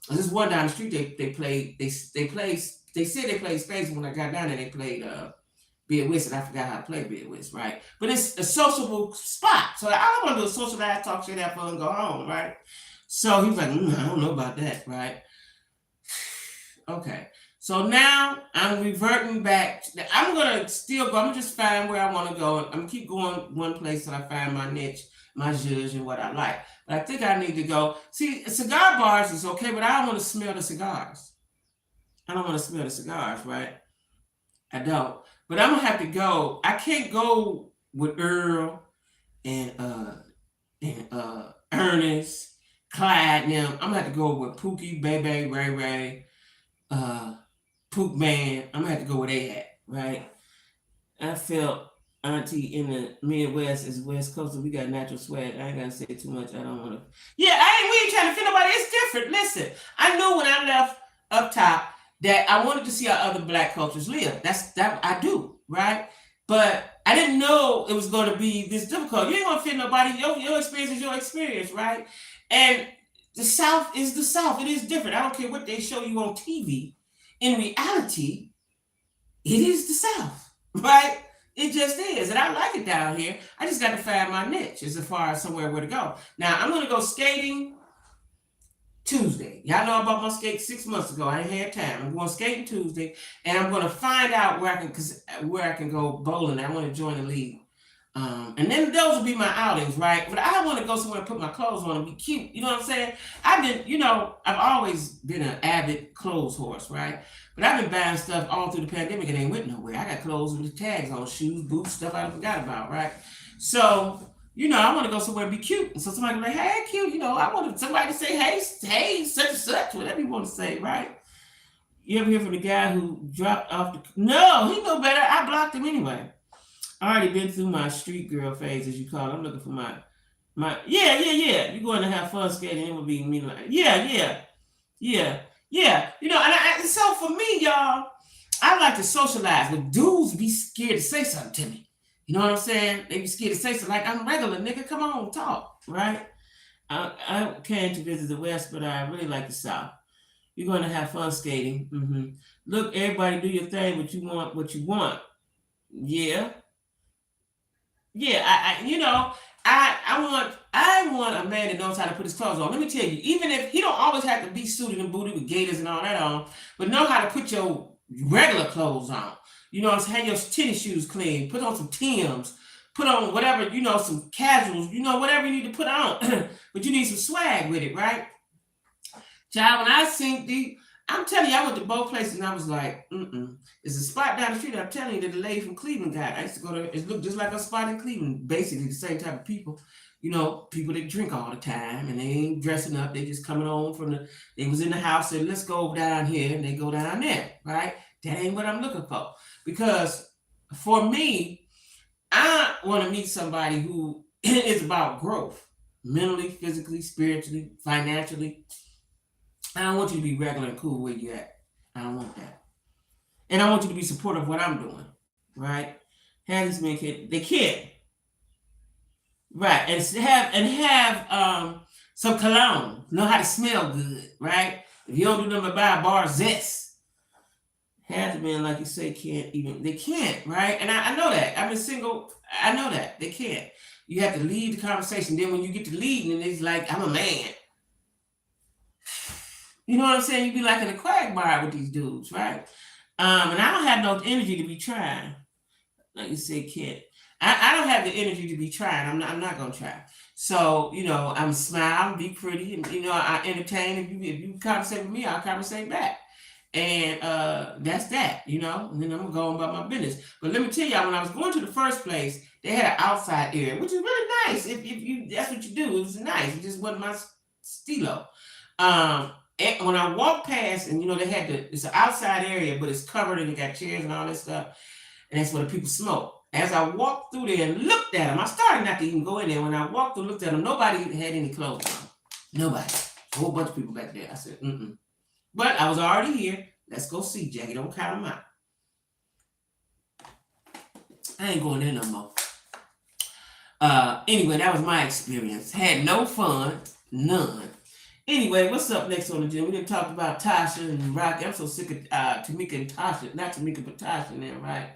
And this one down the street, they said they played spades. When I got down there, they played Bid Whist, and I forgot how to play Bid Whist, right? But it's a sociable spot. So I don't want to do a social life, talk shit, have fun, and go home, right? So he was like, I don't know about that, right? Okay. So now I'm reverting back. I'm going to still go. I'm going to just find where I want to go. I'm going to keep going one place till I find my niche, my zhuzh, and what I like. But I think I need to go. See, cigar bars is okay, but I don't want to smell the cigars. I don't want to smell the cigars, right? I don't. But I'm gonna have to go. I can't go with Earl and Ernest, Clyde, and them. I'm gonna have to go with Pookie, Bebe, Ray Ray, Pook Man. I'm gonna have to go where they at, right? I felt Auntie in the Midwest is West Coast, and we got natural swag. I ain't gotta say too much. I don't wanna. Yeah, we ain't trying to fit nobody. It's different. Listen, I knew when I left up top that I wanted to see how other Black cultures live. That I do, right? But I didn't know it was going to be this difficult. You ain't gonna fit nobody. Your experience is your experience, right? And the South is the South. It is different. I don't care what they show you on TV. In reality, it is the South, right? It just is, and I like it down here. I just got to find my niche as far as somewhere where to go. Now I'm gonna go skating Tuesday. Y'all know about my skate 6 months ago. I ain't had time. I'm going skating Tuesday, and I'm going to find out where I can go bowling. I want to join the league, and then those will be my outings, right? But I want to go somewhere and put my clothes on and be cute. You know what I'm saying? I've always been an avid clothes horse, right? But I've been buying stuff all through the pandemic and ain't went nowhere. I got clothes with the tags on, shoes, boots, stuff I forgot about, right? So I want to go somewhere and be cute. And so somebody be like, hey, cute, I want somebody to say, hey, such and such, whatever you want to say, right? You ever hear from the guy who dropped off No, he know better. I blocked him anyway. I already been through my street girl phase, as you call it. I'm looking for my yeah. You're going to have fun skating. It would be me like, yeah. And so for me, y'all, I like to socialize, but dudes be scared to say something to me. You know what I'm saying? They be scared to say something like, I'm regular, nigga. Come on, talk, right? I came to visit the West, but I really like the South. You're going to have fun skating. Mm-hmm. Look, everybody do your thing, what you want. Yeah. I want a man that knows how to put his clothes on. Let me tell you, even if he don't always have to be suited and booted with gaiters and all that on, but know how to put your regular clothes on. Have your tennis shoes clean, put on some Timbs, put on whatever, some casuals, whatever you need to put on. But you need some swag with it, right? Child, when I seen I'm telling you, I went to both places and I was like, There's a spot down the street, I'm telling you, that the lady from Cleveland got. I used to go there, it looked just like a spot in Cleveland, basically the same type of people. People that drink all the time and they ain't dressing up, they just coming home they was in the house and let's go down here, and they go down there, right? That ain't what I'm looking for. Because for me, I want to meet somebody who is about growth, mentally, physically, spiritually, financially. I don't want you to be regular and cool where you at. I don't want that. And I want you to be supportive of what I'm doing, right? Have these men they can. Right. And have some cologne. Know how to smell good, right? If you don't do nothing but buy a bar zest. Half the men, like you say, they can't, right? And I know that. I've been single. I know that. They can't. You have to lead the conversation. Then when you get to leading, and it's like, I'm a man. You know what I'm saying? You be like in a quagmire with these dudes, right? And I don't have no energy to be trying. Like you say, kid. I don't have the energy to be trying. I'm not gonna try. So, I'm smile, be pretty, and I entertain. If you conversate with me, I'll conversate back. And that's that, and then I'm going about my business. But let me tell y'all, when I was going to the first place, they had an outside area, which is really nice. If you that's what you do, it was nice. It just wasn't my stilo. And when I walked past, and they had it's an outside area, but it's covered and it got chairs and all that stuff, and that's where the people smoke. As I walked through there and looked at them, I started not to even go in there. When I walked through, looked at them, nobody had any clothes on. Nobody. A whole bunch of people back there. I said, mm-mm. But I was already here. Let's go see, Jackie. Don't count them out. I ain't going there no more. Anyway, that was my experience. Had no fun. None. Anyway, what's up next on the gym? We didn't talk about Tasha and Rocky. I'm so sick of Tamika and Tasha. Not Tamika, but Tasha and them, right?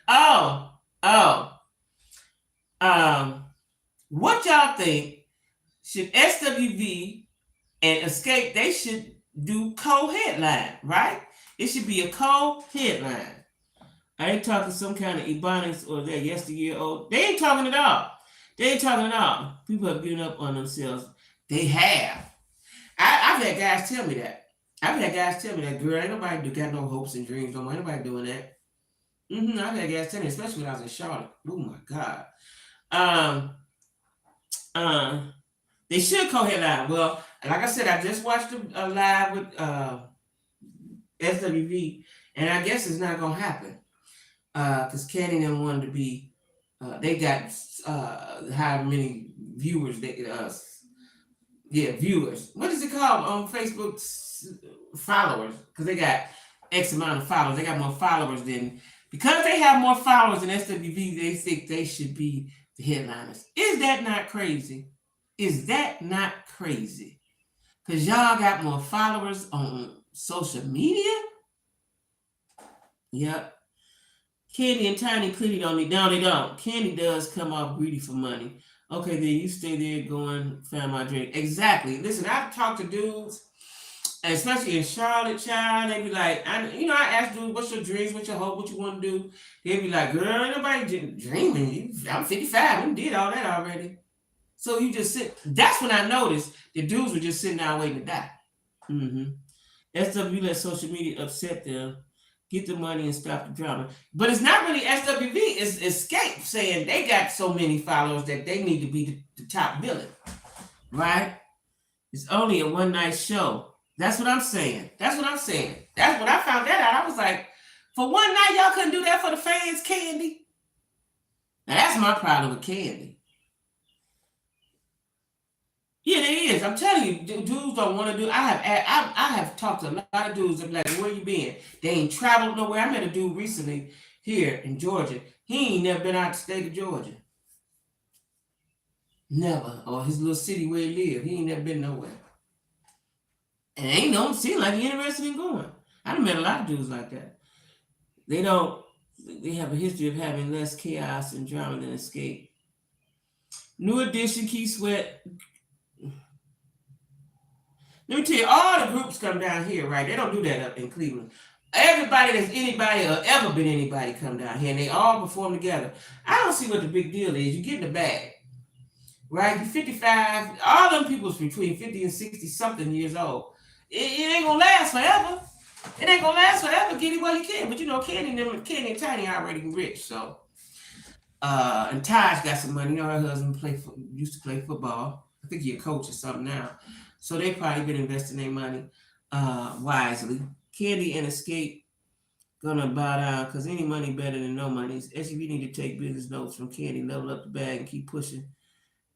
Oh. What y'all think? Should SWV and Escape, they should do co-headline, right? It should be a co-headline. I ain't talking some kind of Ebonics or that yesteryear-old. They ain't talking at all. They ain't talking at all. People have given up on themselves. They have. I've had guys tell me that. Girl, ain't nobody got no hopes and dreams no more. Ain't nobody doing that. I've had guys tell me, especially when I was in Charlotte. Oh my God. They should co-headline. Well, like I said, I just watched a live with SWV, and I guess it's not gonna happen. Because Candy didn't want to be, they got how many viewers viewers. What is it called on Facebook? Followers. Because they got X amount of followers. They got more followers than, because they have more followers than SWV, they think they should be the headliners. Is that not crazy? Is that not crazy? Because y'all got more followers on social media? Yep. Candy and Tiny clearly don't need. No, they don't. Candy does come off greedy for money. Okay, then you stay there going, find my drink. Exactly. Listen, I've talked to dudes, especially in Charlotte, child. They be like, I ask dudes, what's your dreams, what's your hope, what you want to do? They be like, girl, ain't nobody dreaming. I'm 55. We did all that already. So you just sit. That's when I noticed the dudes were just sitting down waiting to die. SWV let social media upset them. Get the money and stop the drama. But it's not really SWV. It's Escape saying they got so many followers that they need to be the top villain. Right? It's only a one night show. That's what I'm saying. That's when I found that out. I was like, for one night, y'all couldn't do that for the fans, Candy? Now, that's my problem with Candy. Yeah, there is. I'm telling you, dudes don't want to do. I have talked to a lot of dudes that be like, where you been? They ain't traveled nowhere. I met a dude recently here in Georgia. He ain't never been out the state of Georgia. Never. Or his little city where he live. He ain't never been nowhere. And ain't don't seem like he interested in going. I done met a lot of dudes like that. They have a history of having less chaos and drama than Escape. New Edition, Key Sweat. Let me tell you, all the groups come down here, right? They don't do that up in Cleveland. Everybody that's anybody or ever been anybody come down here, and they all perform together. I don't see what the big deal is. You get in the bag, right? You're 55. All them people's between 50 and 60 something years old. It ain't gonna last forever. It ain't gonna last forever. Get it while you can. But you know, Candy and Tiny are already rich, so. And Taj got some money. You know, her husband used to play football. I think he's a coach or something now. So they probably been investing their money wisely. Candy and Escape gonna bow down because any money better than no money. SUV need to take business notes from Candy, level up the bag, and keep pushing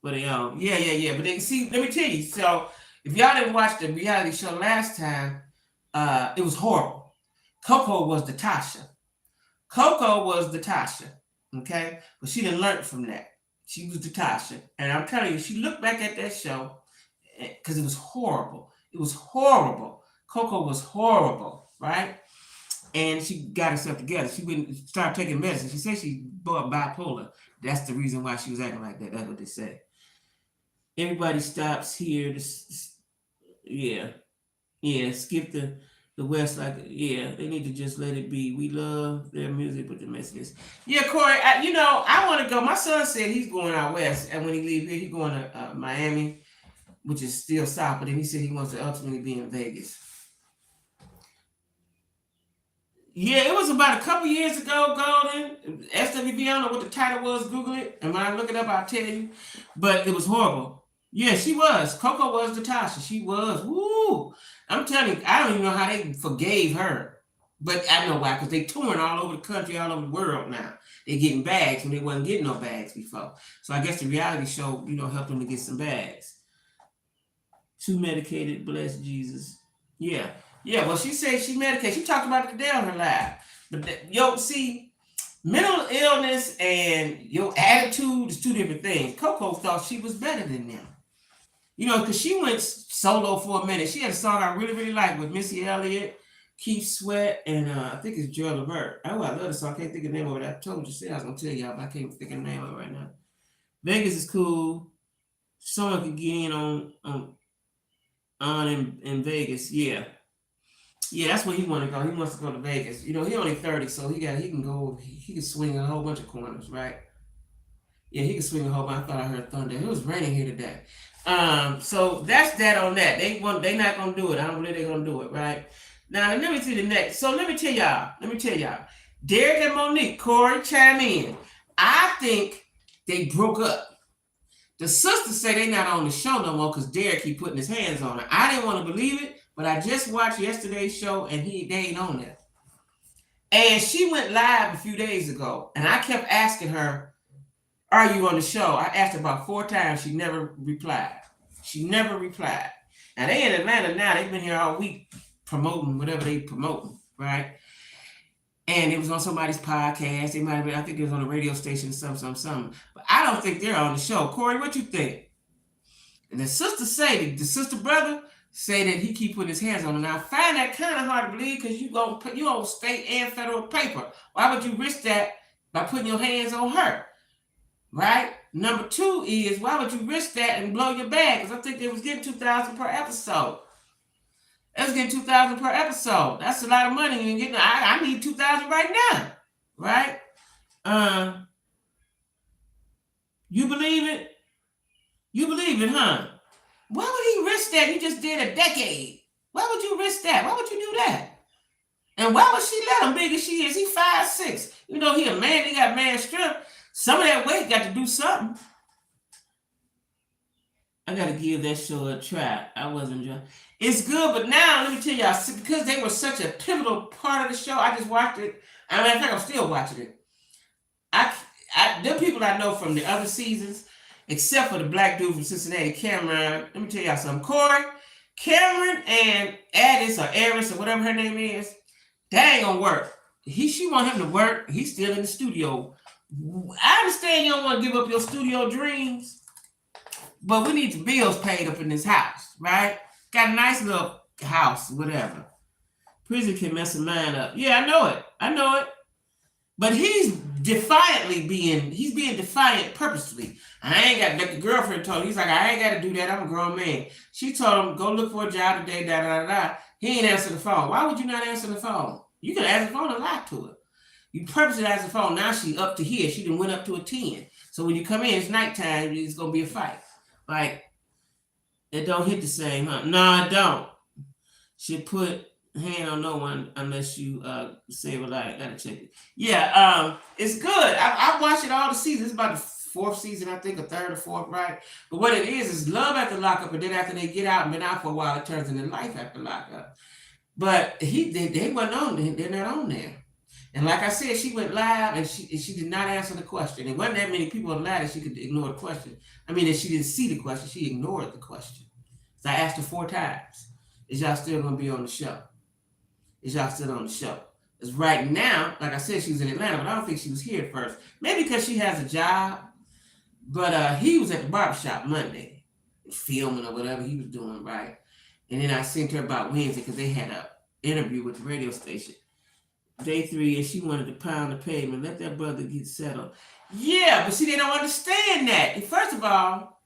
for their own. Yeah. But they see. Let me tell you. So if y'all didn't watch the reality show last time, it was horrible. Coco was the Tasha. Okay, but she didn't learn from that. She was the Tasha, and I'm telling you, she looked back at that show because it was horrible. Coco was horrible, right? And she got herself together. She wouldn't start taking medicine. She said she bought bipolar. That's the reason why she was acting like that. That's what they say. Everybody stops here. Skip the West. They need to just let it be. We love their music, but the messages. Yeah, Corey, I want to go. My son said he's going out West, and when he leaves here, he's going to Miami, which is still south, but then he said he wants to ultimately be in Vegas. Yeah, it was about a couple years ago, Golden. SWV, I don't know what the title was. Google it. And when I look it up, I'll tell you. But it was horrible. Yeah, she was. Coco was the Tasha. She was. Woo! I'm telling you, I don't even know how they forgave her. But I know why, because they touring all over the country, all over the world now. They getting bags when they wasn't getting no bags before. So I guess the reality show, helped them to get some bags. Too medicated, bless Jesus. Yeah. Yeah, well, she said she medicated. She talked about it today on her live. But see, mental illness and your attitude is two different things. Coco thought she was better than them. Because she went solo for a minute. She had a song I really, really liked with Missy Elliott, Keith Sweat, and I think it's Joel Levert. I love the song. I can't think of the name of it. I told you, I was going to tell y'all, but I can't think of the name of it right now. Vegas is cool. Someone could get in in Vegas. Yeah. Yeah, that's where he want to go. He wants to go to Vegas. He only 30, so he can go. He can swing a whole bunch of corners, right? Yeah, he can swing a whole bunch. I thought I heard thunder. It was raining here today. So that's that on that. They not gonna do it. I don't believe they're gonna do it, right? Now let me see the next. So let me tell y'all. Derek and Monique, Corey, chime in. I think they broke up. The sisters say they not on the show no more because Derek keep putting his hands on her. I didn't want to believe it, but I just watched yesterday's show and they ain't on there. And she went live a few days ago, and I kept asking her, "Are you on the show?" I asked her about 4 times. She never replied. Now they in Atlanta now. They've been here all week promoting whatever they promoting, right? And it was on somebody's podcast. They might have been, I think it was on a radio station, something. But I don't think they're on the show. Corey, what you think? And the sister brother say that he keep putting his hands on her. Now I find that kind of hard to believe because you on state and federal paper. Why would you risk that by putting your hands on her? Right? Number 2 is, why would you risk that and blow your bag? Because I think they was getting $2,000 per episode. They was getting $2,000 per episode. That's a lot of money. And getting, I need $2,000 right now. Right? You believe it? You believe it, huh? Why would he risk that? You just did a decade. Why would you risk that? Why would you do that? And why would she let him, big as she is? He 5'6". He a man. He got man strength. Some of that weight got to do something. I got to give that show a try. I wasn't just. It's good, but now let me tell y'all, because they were such a pivotal part of the show, I just watched it. In fact, I'm still watching it. Them people I know from the other seasons, except for the black dude from Cincinnati, Cameron. Let me tell y'all something. Corey, Cameron, and Addis or Eris or whatever her name is, that ain't gonna work. She want him to work. He's still in the studio. I understand you don't want to give up your studio dreams, but we need the bills paid up in this house, right? Got a nice little house, whatever. Prison can mess a man up. Yeah, I know it. But he's being defiant purposefully. I ain't got, the girlfriend told him, he's like, I ain't got to do that. I'm a grown man. She told him, go look for a job today, He ain't answer the phone. Why would you not answer the phone? You can answer the phone and lie to her. You purposely answer the phone. Now she up to here. She done went up to a 10. So when you come in, it's nighttime. It's going to be a fight. Like, it don't hit the same, huh? No, it don't. She put hand on no one unless you save a life. Gotta check it. Yeah, it's good. I watched it all the seasons. It's about the 4th season, I think, or 3rd or 4th, right? But what it is love after lockup, and then after they get out and been out for a while, it turns into life after lockup. But they wasn't on. They're not on there. And like I said, she went live and she did not answer the question. It wasn't that many people on live that she could ignore the question. That she didn't see the question. She ignored the question. So I asked her 4 times. Is y'all still going to be on the show? Is y'all still on the show? Because right now, like I said, she was in Atlanta, but I don't think she was here at first. Maybe because she has a job. But he was at the barbershop Monday, filming or whatever he was doing, right? And then I sent her about Wednesday because they had an interview with the radio station. Day 3, and she wanted to pound the pavement. Let that brother get settled. Yeah, but see, they don't understand that. And first of all,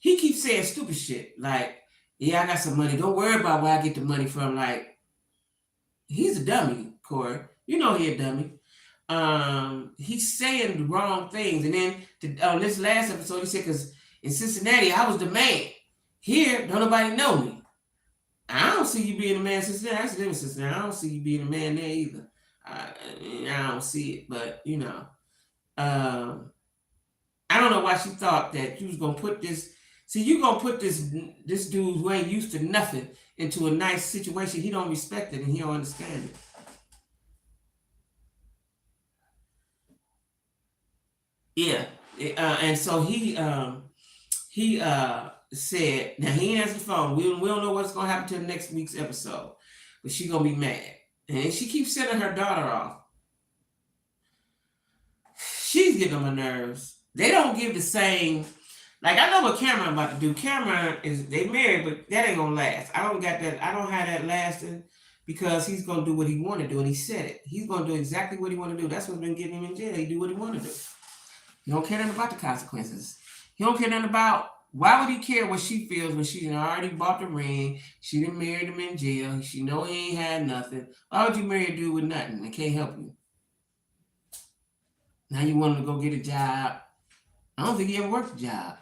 he keeps saying stupid shit. Like, yeah, I got some money. Don't worry about where I get the money from. Like, he's a dummy, Corey. You know he a dummy. He's saying the wrong things. And then on this last episode, he said, because in Cincinnati, I was the man. Here, don't nobody know me. I don't see you being a man in Cincinnati. I live in Cincinnati. I don't see you being a man there either. I don't see it, but I don't know why she thought that you was gonna put this. See, you gonna put this dude who ain't used to nothing into a nice situation. He don't respect it and he don't understand it. Yeah. And so he said, now he ain't answered the phone. We don't know what's gonna happen to the next week's episode, but she gonna be mad. And she keeps sending her daughter off. She's getting on my nerves. They don't give the same. Like, I know what Cameron about to do. Cameron is, they married, but that ain't gonna last. I don't got that. I don't have that lasting, because he's gonna do what he want to do, and he said it. He's gonna do exactly what he want to do. That's what's been getting him in jail. He do what he want to do. He don't care nothing about the consequences. He don't care nothing about, why would he care what she feels when she already bought the ring? She done married him in jail. She know he ain't had nothing. Why would you marry a dude with nothing that can't help you? Now you want him to go get a job. I don't think he ever worked a job.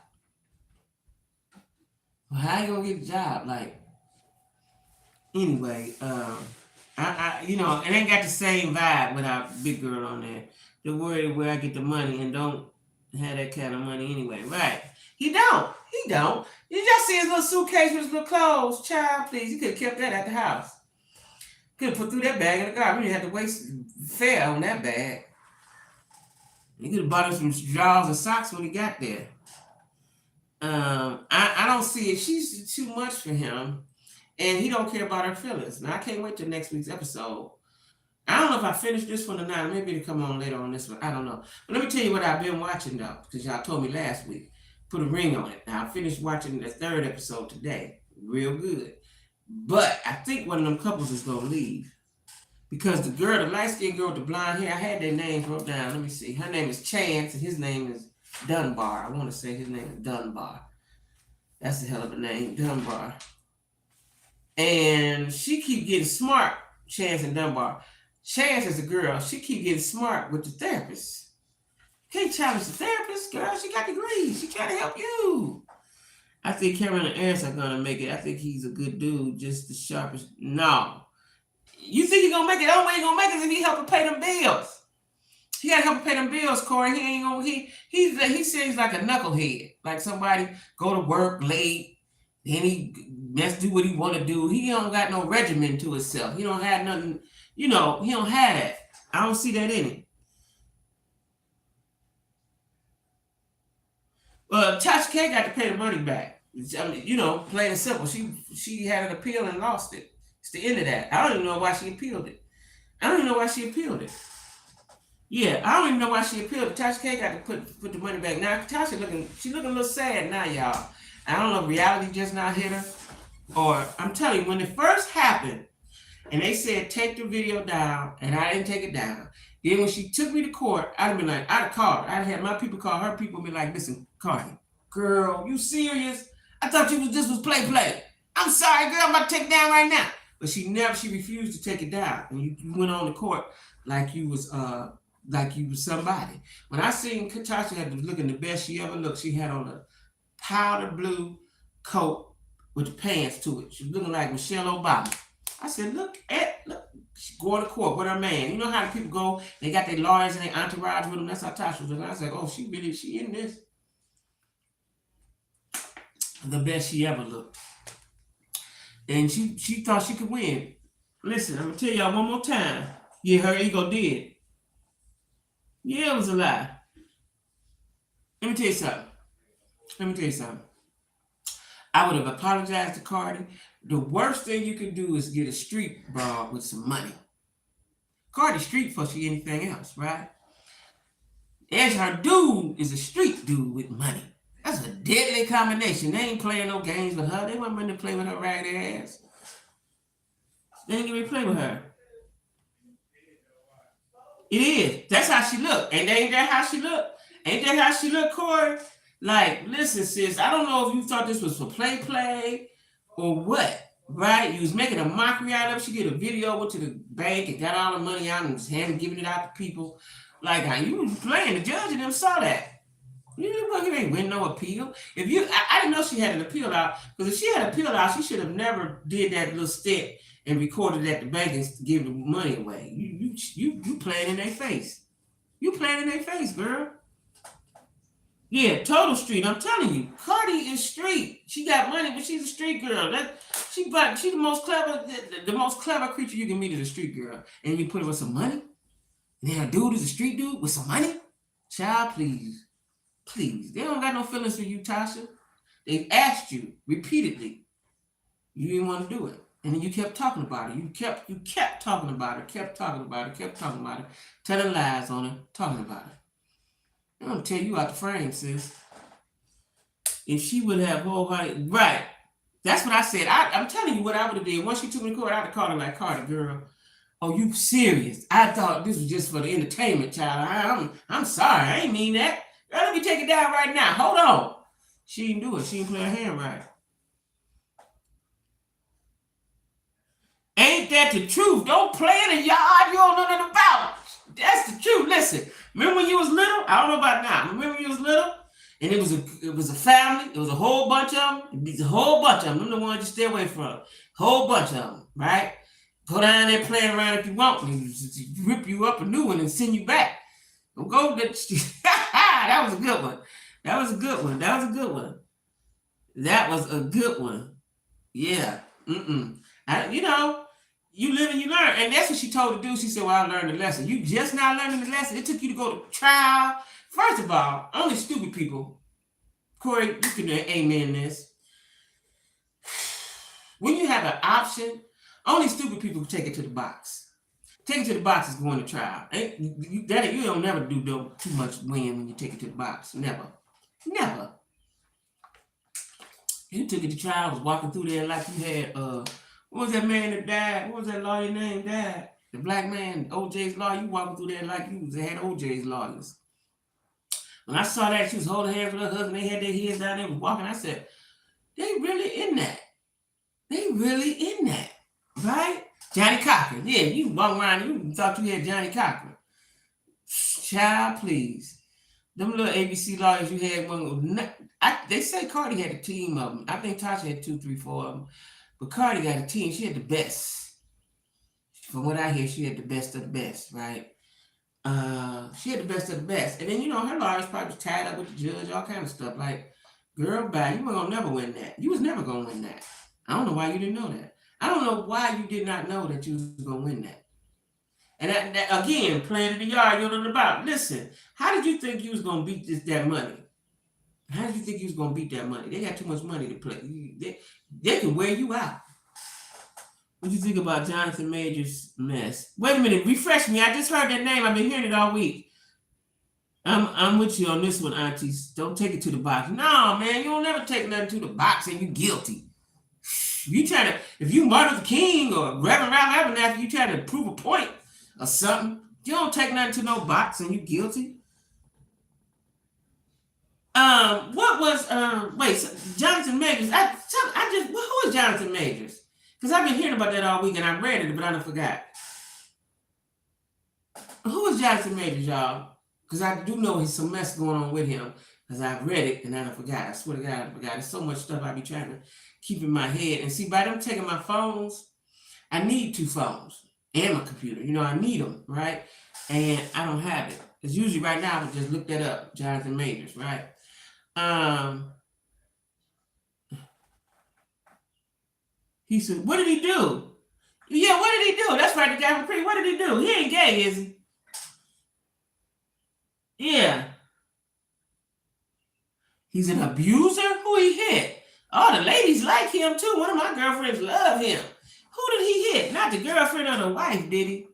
Well, how you gonna get a job? Like, anyway, you know, it ain't got the same vibe without Big Girl on there. The word where I get the money and don't have that kind of money anyway, right? He don't. You just see his little suitcase with his little clothes. Child, please. He could have kept that at the house. Could have put through that bag in the garbage. You didn't have to waste fare on that bag. He could have bought him some drawers and socks when he got there. I don't see it. She's too much for him, and he don't care about her feelings. Now I can't wait till next week's episode. I don't know if I finished this one or not. Maybe it'll come on later on this one. I don't know. But let me tell you what I've been watching though, because y'all told me last week. Put a ring on it. Now I finished watching the 3rd episode today. Real good. But I think one of them couples is gonna leave. Because the girl, the light-skinned girl with the blonde hair, I had their names wrote down. Let me see. Her name is Chance, and his name is Dunbar. I want to say his name is Dunbar. That's a hell of a name, Dunbar. And she keep getting smart, Chance and Dunbar. Chance is a girl. She keep getting smart with the therapist. Can't challenge the therapist, girl. She got degrees. She trying to help you. I think Cameron and Eris are gonna make it. I think he's a good dude, just the sharpest. No. You think he's gonna make it? The only way he's gonna make it is if he help her pay them bills. He gotta help her pay them bills, Corey. He ain't gonna, he seems like a knucklehead. Like somebody go to work late, then he do what he wanna do. He don't got no regimen to himself. He don't have nothing, you know, he don't have that. I don't see that in him. Tasha K got to pay the money back. I mean, you know, plain and simple. She had an appeal and lost it. It's the end of that. I don't even know why she appealed it. Yeah, I don't even know why she appealed it. Tasha K got to put the money back. Now Tasha looking a little sad now, y'all. I don't know if reality just not hit her, or I'm telling you, when it first happened, and they said take the video down, and I didn't take it down. Then when she took me to court, I'd have been like, I'd have called her. I'd have had my people call her people and be like, listen, Cardi, girl, you serious? I thought this was play. I'm sorry, girl, I'm about to take it down right now. But she refused to take it down. And you went on the court like you was somebody. When I seen Tasha had to looking the best she ever looked, she had on a powder blue coat with the pants to it. She was looking like Michelle Obama. I said, look, she's going to court with her man. You know how the people go, they got their lawyers and their entourage with them. That's how Tasha was. And I was like, oh, she in this. The best she ever looked. And she thought she could win. Listen, I'm going to tell y'all one more time. Yeah, her ego did. Yeah, it was a lie. Let me tell you something. I would have apologized to Cardi. The worst thing you can do is get a street broad with some money. Cardi street for she anything else, right? And her dude is a street dude with money. That's a deadly combination. They ain't playing no games with her. They weren't ready to play with her ragged ass. They ain't gonna play with her. It is. That's how she look. Ain't that how she look? Ain't that how she look, Corey? Like, listen, sis, I don't know if you thought this was for play or what, right? You was making a mockery out of it. She did a video, went to the bank and got all the money out and was giving it out to people. Like, how you was playing. The judge and them saw that. You ain't win no appeal. I didn't know she had an appeal out, because if she had an appeal out, she should have never did that little step and recorded at the bank and give the money away. You playing in their face. You playing in their face, girl. Yeah, total street. I'm telling you, Cardi is street. She got money, but she's a street girl. She the most clever, the most clever creature you can meet is a street girl. And you put her with some money. And then her dude is a street dude with some money. Child, please. Please. They don't got no feelings for you, Tasha. They asked you repeatedly. You didn't want to do it. And then you kept talking about it. You kept talking about it, kept talking about it, kept talking about it, telling lies on it, talking about it. I'm gonna tell you out the frame, sis. If she would have wholehearted right. That's what I said. I'm telling you what I would have did. Once she took me to court, I'd have called her like, Carter, girl, oh, you serious? I thought this was just for the entertainment, child. I'm sorry. I ain't mean that. Girl, let me take it down right now. Hold on. She didn't do it. She didn't play her hand right. Ain't that the truth? Don't play in the yard you don't know nothing about. That's the truth. Listen, remember when you was little? I don't know about now. Remember when you was little? And it was a family. It was a whole bunch of them. It was a whole bunch of them. Them the ones you stay away from. Whole bunch of them, right? Go down there playing around if you want. And rip you up a new one and send you back. Don't go. That was a good one. That was a good one. That was a good one. That was a good one. Yeah. You know, you live and you learn. And that's what she told the dude. She said, well, I learned the lesson. You just now learning the lesson. It took you to go to trial. First of all, only stupid people. Corey, you can amen this. When you have an option, only stupid people can take it to the box. Take it to the box is going to trial. You don't never do too much win when you take it to the box. Never. Never. You took it to trial, was walking through there like you had, what was that man that died? What was that lawyer name died? The black man, OJ's lawyer, you walking through there like you had OJ's lawyers. When I saw that, she was holding hands with her husband, they had their heads down there, was walking, I said, they really in that. They really in that. Right? Johnny Cochran. Yeah, you walk around, you thought you had Johnny Cochran. Child, please. Them little ABC lawyers you had, they say Cardi had a team of them. I think Tasha had 2, 3, 4 of them. But Cardi got a team. She had the best. From what I hear, she had the best of the best, right? She had the best of the best. And then, her lawyers probably was tied up with the judge, all kind of stuff. Like, girl, bye, you weren't going to never win that. You was never going to win that. I don't know why you didn't know that. I don't know why you did not know that you was going to win that. And that again, playing in the yard, you don't know about. Listen, how did you think you was going to beat that money? How did you think you was going to beat that money? They got too much money to play. They can wear you out. What do you think about Jonathan Majors' mess? Wait a minute, refresh me. I just heard that name. I've been hearing it all week. I'm with you on this one, aunties. Don't take it to the box. No, man, you don't never take nothing to the box and you guilty. If you Martin Luther King or Reverend Ralph Abernathy, you trying to prove a point or something, you don't take nothing to no box and you guilty. What was Jonathan Majors? Who is Jonathan Majors? Because I've been hearing about that all week and I read it, but I forgot. Who is Jonathan Majors, y'all? Because I do know there's some mess going on with him. Because I've read it and I forgot. I swear to God, I forgot. There's so much stuff I be trying to keep in my head. And see, by them taking my phones, I need 2 phones and my computer. I need them, right? And I don't have it. Because usually right now, I would just look that up, Jonathan Majors, right? He said, what did he do? Yeah, what did he do? That's right, the guy from Creed. What did he do? He ain't gay, is he? Yeah. He's an abuser? Who he hit? Oh, the ladies like him too. One of my girlfriends love him. Who did he hit? Not the girlfriend or the wife, did he?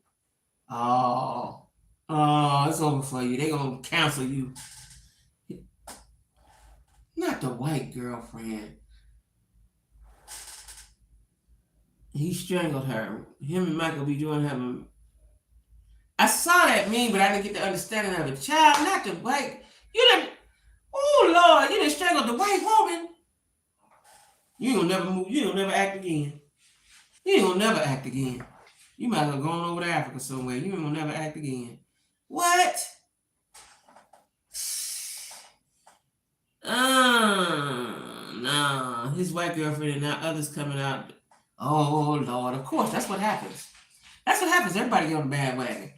Oh, it's over for you. They gonna cancel you. Not the white girlfriend. He strangled her. Him and Michael B. Jordan having. I saw that meme, but I didn't get the understanding of it. Child, not the white. You didn't. Oh Lord, you didn't strangle the white woman. You ain't gonna never move. You ain't gonna never act again. You ain't gonna never act again. You might as well go on over to Africa somewhere. You ain't gonna never act again. What? No. His white girlfriend and now others coming out. Oh Lord, of course, that's what happens. That's what happens. Everybody get on the bandwagon.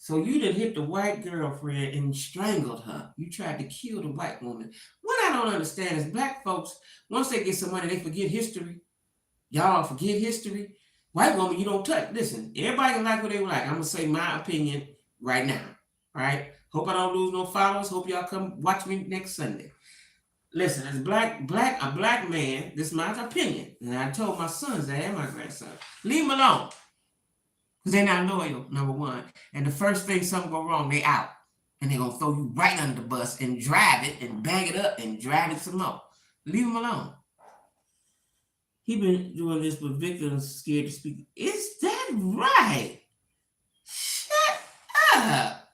So you done hit the white girlfriend and strangled her. You tried to kill the white woman. What I don't understand is black folks, once they get some money, they forget history. Y'all forget history. White woman, you don't touch. Listen, everybody can like what they like. I'm going to say my opinion right now. right? Hope I don't lose no followers. Hope y'all come watch me next Sunday. Listen, as a black man, this is my opinion. And I told my sons that and my grandson, leave them alone. Because they're not loyal, number one. And the first thing something go wrong, they out. And they're going to throw you right under the bus and drive it and bag it up and drive it some more. Leave them alone. He been doing this, but victims scared to speak. Is that right? Shut up.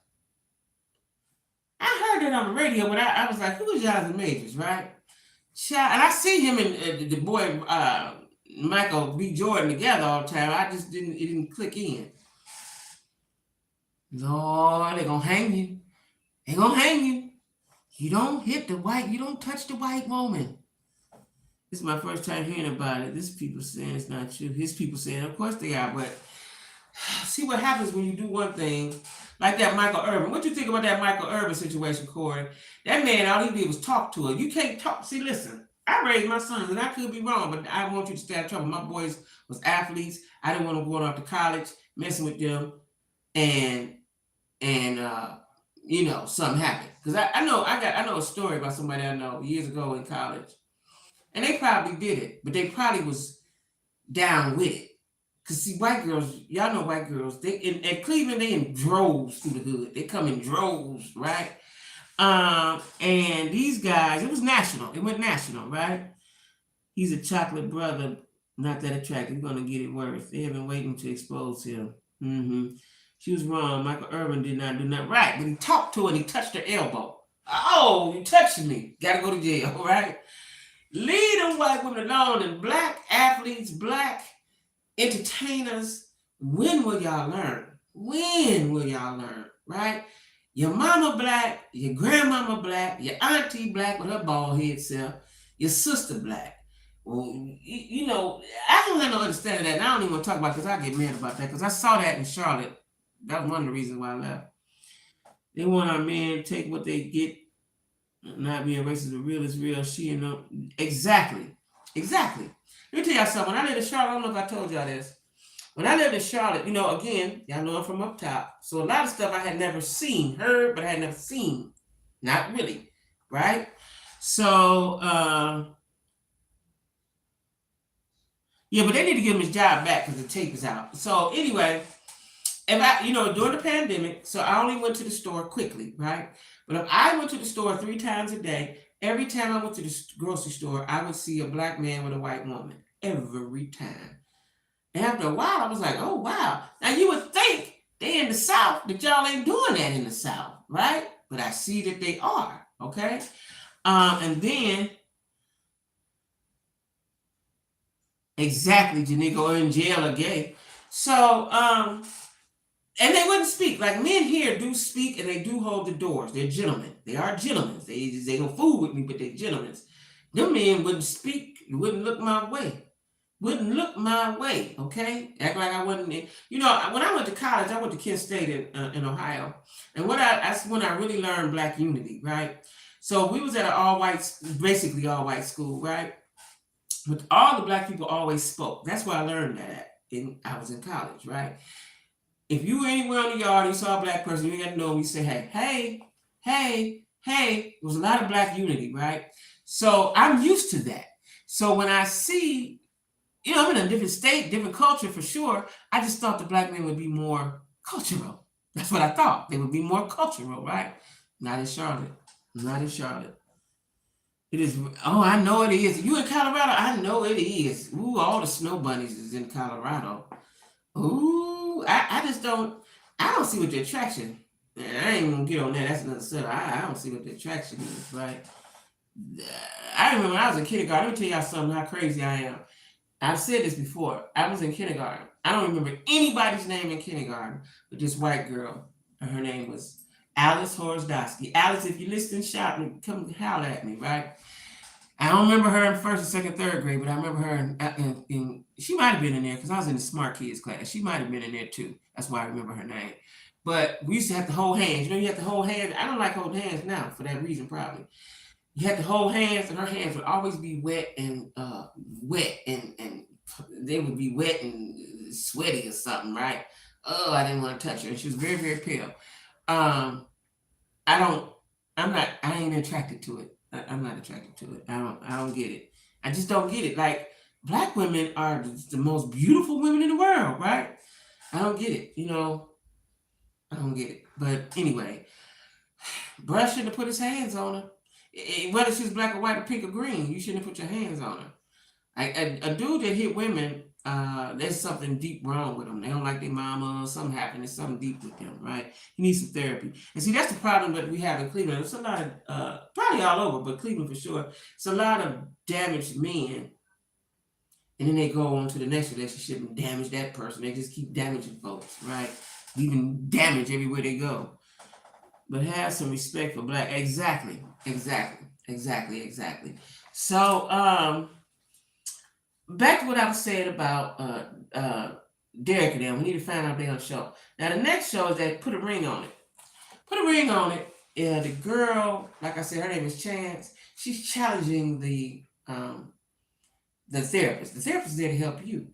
I heard it on the radio, but I was like, who is Jonathan Majors, right? And I see him and the boy Michael B. Jordan together all the time. It didn't click in. Lord, they're gonna hang you. They're gonna hang you. You don't touch the white woman. This is my first time hearing about it. This people saying it's not true. His people saying, of course they are, but see what happens when you do one thing like that Michael Irvin. What you think about that Michael Irvin situation, Corey? That man, all he did was talk to her. You can't talk. See, listen, I raised my sons, and I could be wrong, but I want you to stay out of trouble. My boys was athletes. I didn't want them going off to college, messing with them, and something happened. Because I know a story about somebody I know years ago in college. And they probably did it, but they probably was down with it. Cause see, white girls, y'all know white girls. They in Cleveland, they in droves through the hood. They come in droves, right? And these guys, it was national. It went national, right? He's a chocolate brother, not that attractive. We're gonna get it worse. They have been waiting to expose him. She was wrong. Michael Irvin did not do nothing right, but he talked to her and he touched her elbow. Oh, you touched me. Gotta go to jail, right? Leave them white women alone. And black athletes, black entertainers, when will y'all learn? When will y'all learn, right? Your mama black, your grandmama black, your auntie black with her bald head self, your sister black. Well, I don't have no understanding of that. And I don't even want to talk about it because I get mad about that because I saw that in Charlotte. That was one of the reasons why I left. They want our men to take what they get, not being racist, but real is real. Exactly. Let me tell y'all something. When I lived in Charlotte, I don't know if I told y'all this. When I lived in Charlotte, again, y'all know I'm from up top. So a lot of stuff I had never heard, but I had never seen. Not really, right? So, but they need to give him his job back because the tape is out. So anyway, if I, during the pandemic, so I only went to the store quickly, right? But if I went to the store 3 times a day, every time I went to the grocery store, I would see a black man with a white woman. Every time. And after a while, I was like, oh, wow. Now, you would think they in the South, that y'all ain't doing that in the South, right? But I see that they are, okay? And then, exactly, Janico, or in jail or gay. So, and they wouldn't speak. Like, men here do speak and they do hold the doors. They're gentlemen. They are gentlemen. They don't fool with me, but they're gentlemen. Them men wouldn't speak, wouldn't look my way. Okay? Act like I wasn't. When I went to college, I went to Kent State in Ohio. And that's when I really learned black unity, right? So we was at an basically all-white school, right? But all the black people always spoke. That's where I learned that I was in college, right? If you were anywhere in the yard, you saw a black person, you got to know them, you say, hey. It was a lot of black unity, right? So I'm used to that. So when I see, I'm in a different state, different culture for sure, I just thought the black men would be more cultural. That's what I thought. They would be more cultural, right? Not in Charlotte. It is, I know it is. You in Colorado? I know it is. Ooh, all the snow bunnies is in Colorado. Ooh, I just don't see what the attraction. I ain't gonna get on that. That's another subject. I don't see what the attraction is, right? I remember when I was in kindergarten. Let me tell y'all something, how crazy I am. I've said this before. I was in kindergarten. I don't remember anybody's name in kindergarten, but this white girl, and her name was Alice Horsdowski. Alice, if you listen, shout me, come holler at me, right? I don't remember her in first, second, third grade, but I remember her in she might have been in there because I was in the smart kids class. She might have been in there too. That's why I remember her name. But we used to have to hold hands. You have to hold hands. I don't like holding hands now for that reason, probably. You had to hold hands, and her hands would always be wet and they would be wet and sweaty or something, right? Oh, I didn't want to touch her. And she was very, very pale. I ain't attracted to it. I'm not attracted to it. I don't get it. I just don't get it. Like, black women are the most beautiful women in the world, right? I don't get it. I don't get it. But anyway, Brush shouldn't have put his hands on her. Whether she's black or white or pink or green, you shouldn't have put your hands on her. A dude that hit women, there's something deep wrong with them. They don't like their mama, something happened. There's something deep with them, right? He needs some therapy. And see, that's the problem that we have in Cleveland. There's a lot of, probably all over, but Cleveland for sure, it's a lot of damaged men. And then they go on to the next relationship and damage that person. They just keep damaging folks, right? Leaving damage everywhere they go. But have some respect for black. Exactly. So, back to what I was saying about Derek and them. We need to find out their show. Now, the next show is that Put a Ring on It. Put a Ring on It. The girl, like I said, her name is Chance. She's challenging the therapist. The therapist is there to help you.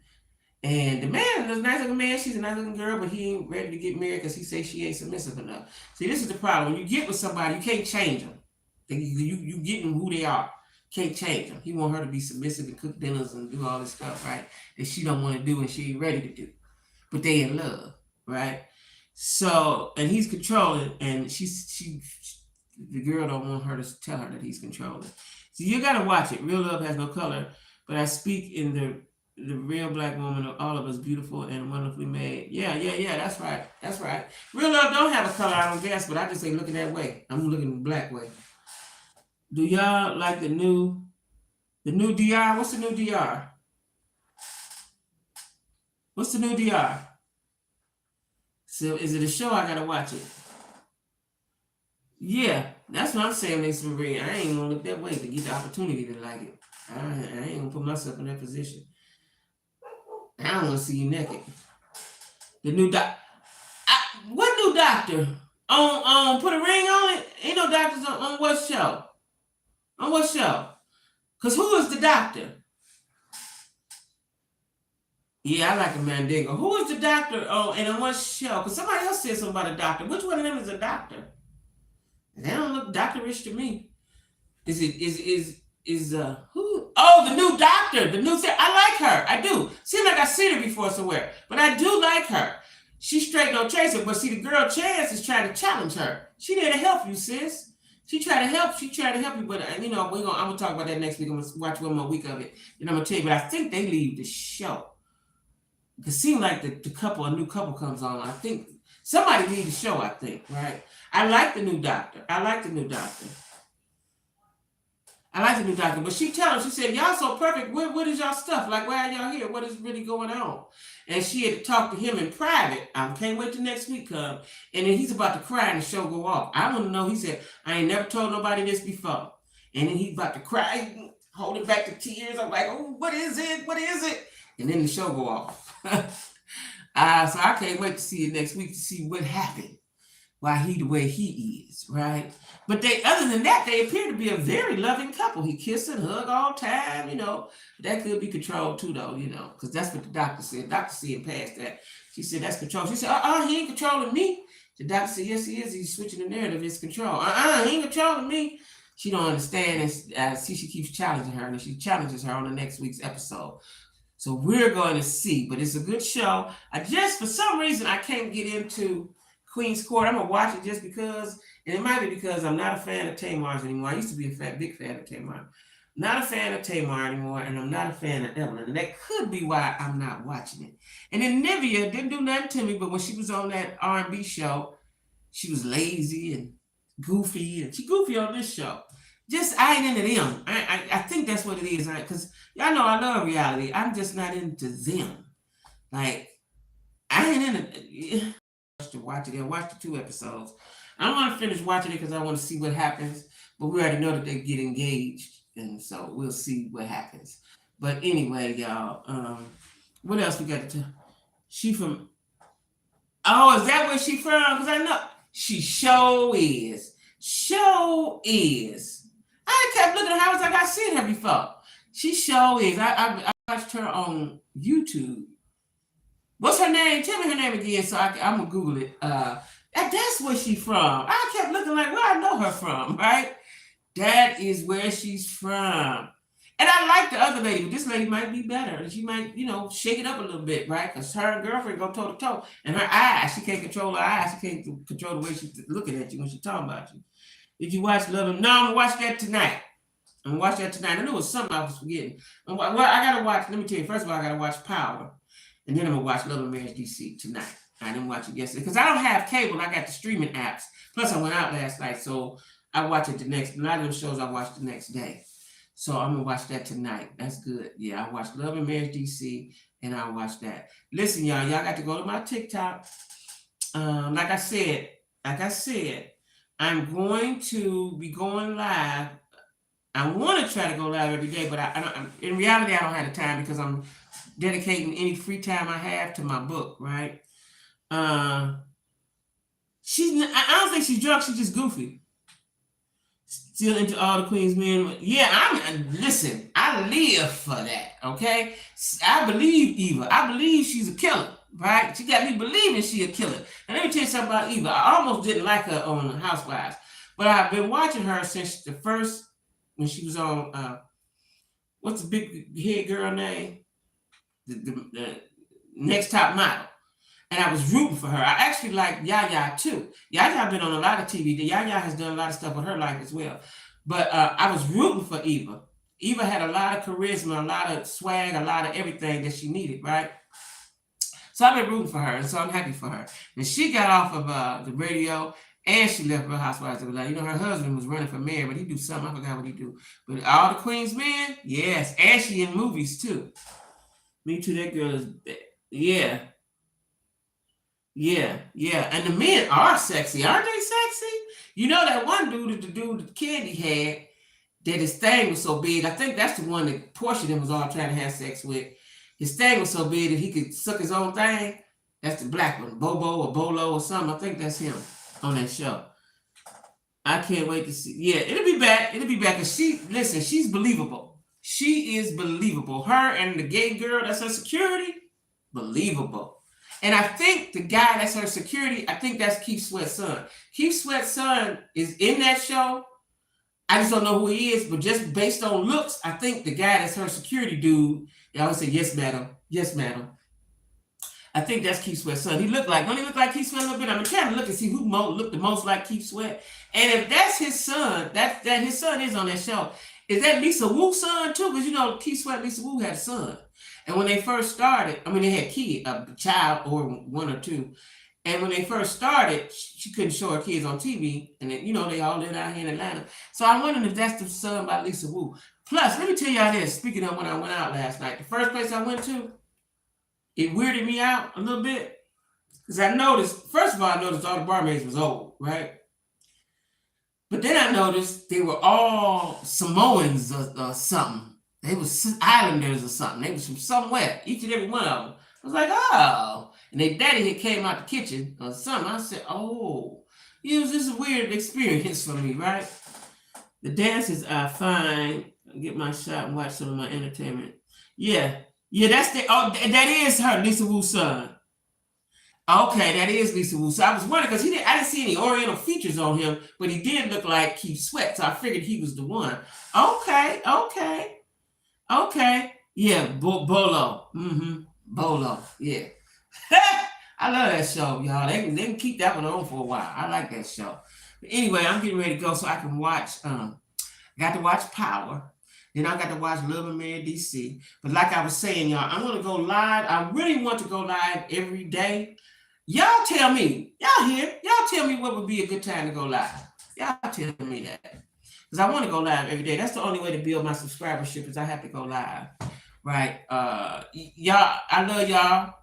And the man is a nice looking man. She's a nice looking girl, but he ain't ready to get married because he says she ain't submissive enough. See, this is the problem. When you get with somebody, you can't change them. You getting who they are. Can't change them. He want her to be submissive and cook dinners and do all this stuff, right? That she don't want to do and she ain't ready to do. But they in love, right? So, and he's controlling, and the girl don't want her to tell her that he's controlling. So you gotta watch it. Real Love Has No Color, but I speak in the real black woman of all of us, beautiful and wonderfully made. Yeah, that's right. Real love don't have a color, I don't guess, but I just ain't looking that way. I'm looking the black way. Do y'all like the new DR? What's the new DR? What's the new DR? So is it a show? I gotta watch it. Yeah, that's what I'm saying, Miss Marie. I ain't gonna look that way to get the opportunity to like it. I ain't gonna put myself in that position. I don't want to see you naked. The new what new doctor? On Put a Ring on It? Ain't no doctors on what show? On what show? Because who is the doctor? Yeah, I like a Mandingo. Who is the doctor? Oh, and on what show? Because somebody else said something about a doctor. Which one of them is a doctor? They don't look doctorish to me. Is who? Oh, the new doctor, I like her. I do. Seems like I've seen her before somewhere, but I do like her. She's straight no chaser, but see, the girl Chance is trying to challenge her. She there to help you, sis. She tried to help you, but I'm gonna talk about that next week. I'm gonna watch one more week of it, and I'm gonna tell you. But I think they leave the show. It seems like a new couple comes on. I think somebody leave the show. I think, right? I like the new doctor. But she said, y'all so perfect. What is y'all stuff? Like, why are y'all here? What is really going on? And she had to talk to him in private. I can't wait till next week come. And then he's about to cry and the show go off. I want to know, he said, I ain't never told nobody this before. And then he's about to cry, holding back the tears. I'm like, oh, what is it? And then the show go off. So I can't wait to see it next week to see what happened. Why he the way he is, right? But other than that, they appear to be a very loving couple. He kissed and hug all the time, That could be controlled too, though, because that's what the doctor said. Doctor seeing past that. She said that's control. She said, he ain't controlling me. The doctor said, yes, he is. He's switching the narrative. It's control. He ain't controlling me. She don't understand, and see, she keeps challenging her, and she challenges her on the next week's episode. So we're going to see, but it's a good show. For some reason, I can't get into Queen's Court. I'm gonna watch it just because, and it might be because I'm not a fan of Tamar's anymore. I used to be a big fan of Tamar. Not a fan of Tamar anymore, and I'm not a fan of Evelyn. And that could be why I'm not watching it. And then Nivea didn't do nothing to me, but when she was on that R&B show, she was lazy and goofy, and she goofy on this show. I ain't into them. I think that's what it is. Because y'all know I love reality. I'm just not into them. Like, I ain't into to watch it. I watched the 2 episodes. I don't want to finish watching it because I want to see what happens, but we already know that they get engaged, and so we'll see what happens. But anyway, y'all, what else we got to tell? She from, is that where she from? Because I know she is. I kept looking at her, I was like, I've seen her before. She is. I watched her on YouTube. What's her name? Tell me her name again, so I'm gonna Google it. That's where she from. I kept looking like, where I know her from, right? That is where she's from. And I like the other lady, but this lady might be better. She might, shake it up a little bit, right? Because her girlfriend go toe to toe. And her eyes, she can't control her eyes. She can't control the way she's looking at you when she's talking about you. Did you watch Love and... No, I'm going to watch that tonight. I'm going to watch that tonight. I knew it was something I was forgetting. Well, I got to watch, let me tell you, first of all, I got to watch Power. And then I'm going to watch Love and Marriage DC tonight. I didn't watch it yesterday because I don't have cable. I got the streaming apps. Plus, I went out last night, so I watch it a lot of them shows I watch the next day. So I'm gonna watch that tonight. That's good. Yeah, I watched Love and Marriage DC, and I'll watch that. Listen, y'all got to go to my TikTok. Like I said, I'm going to be going live. I want to try to go live every day, but in reality, I don't have the time because I'm dedicating any free time I have to my book, right? I don't think she's drunk. She's just goofy. Still into all the Queen's men. Yeah, listen, I live for that, okay? I believe Eva. I believe she's a killer, right? She got me believing she's a killer. And let me tell you something about Eva. I almost didn't like her on Housewives, but I've been watching her since the first, when she was on, what's the big head girl name? The Next Top Model. And I was rooting for her. I actually like Yaya too. Yaya been on a lot of TV. Yaya has done a lot of stuff with her life as well. But I was rooting for Eva. Eva had a lot of charisma, a lot of swag, a lot of everything that she needed, right? So I've been rooting for her, and so I'm happy for her. And she got off of the radio, and she left Real Housewives of Atlanta. Her husband was running for mayor, but he do something. I forgot what he do. But all the Queen's men, yes. And she in movies too. Me too. That girl is, yeah. Yeah. And the men are sexy. Aren't they sexy? You know that one dude, the dude that Candy had, that his thing was so big. I think that's the one that Portia them was all trying to have sex with. His thing was so big that he could suck his own thing. That's the black one. Bobo or Bolo or something. I think that's him on that show. I can't wait to see. Yeah, it'll be back. Cause she's believable. She is believable. Her and the gay girl that's her security, believable. And I think the guy that's her security, I think that's Keith Sweat's son. Keith Sweat's son is in that show. I just don't know who he is, but just based on looks, I think the guy that's her security dude, they always say, yes, madam. Yes, madam. I think that's Keith Sweat's son. Don't he look like Keith Sweat a little bit? I'm trying to look and see who looked the most like Keith Sweat. And if that's his son, that his son is on that show, is that Lisa Wu's son too? Because Keith Sweat and Lisa Wu had a son. And when they first started, they had a child or one or two. And when they first started, she couldn't show her kids on TV. And then, they all live out here in Atlanta. So I'm wondering if that's the son by Lisa Wu. Plus, let me tell y'all this. Speaking of when I went out last night, the first place I went to, it weirded me out a little bit. Because first of all, I noticed all the barmaids was old, right? But then I noticed they were all Samoans or something. They was Islanders or something. They was from somewhere, each and every one of them. I was like, oh. And their daddy had came out the kitchen or something. I said, oh. It was just a weird experience for me, right? The dances are fine. I'll get my shot and watch some of my entertainment. Yeah, that is her, Lisa Wu's son. Okay, that is Lisa Wu. So I was wondering, because I didn't see any Oriental features on him, but he did look like Keith Sweat, so I figured he was the one. Okay. Yeah, Bolo. Bolo, yeah. I love that show, y'all. They can keep that one on for a while. I like that show. But anyway, I'm getting ready to go so I can watch, I got to watch Power. Then I got to watch Love and Marriage DC. But like I was saying, y'all, I'm going to go live. I really want to go live every day. Y'all tell me. Y'all here. Y'all tell me what would be a good time to go live. Y'all tell me that. Because I want to go live every day. That's the only way to build my subscribership is I have to go live. Right? Y'all, I love y'all.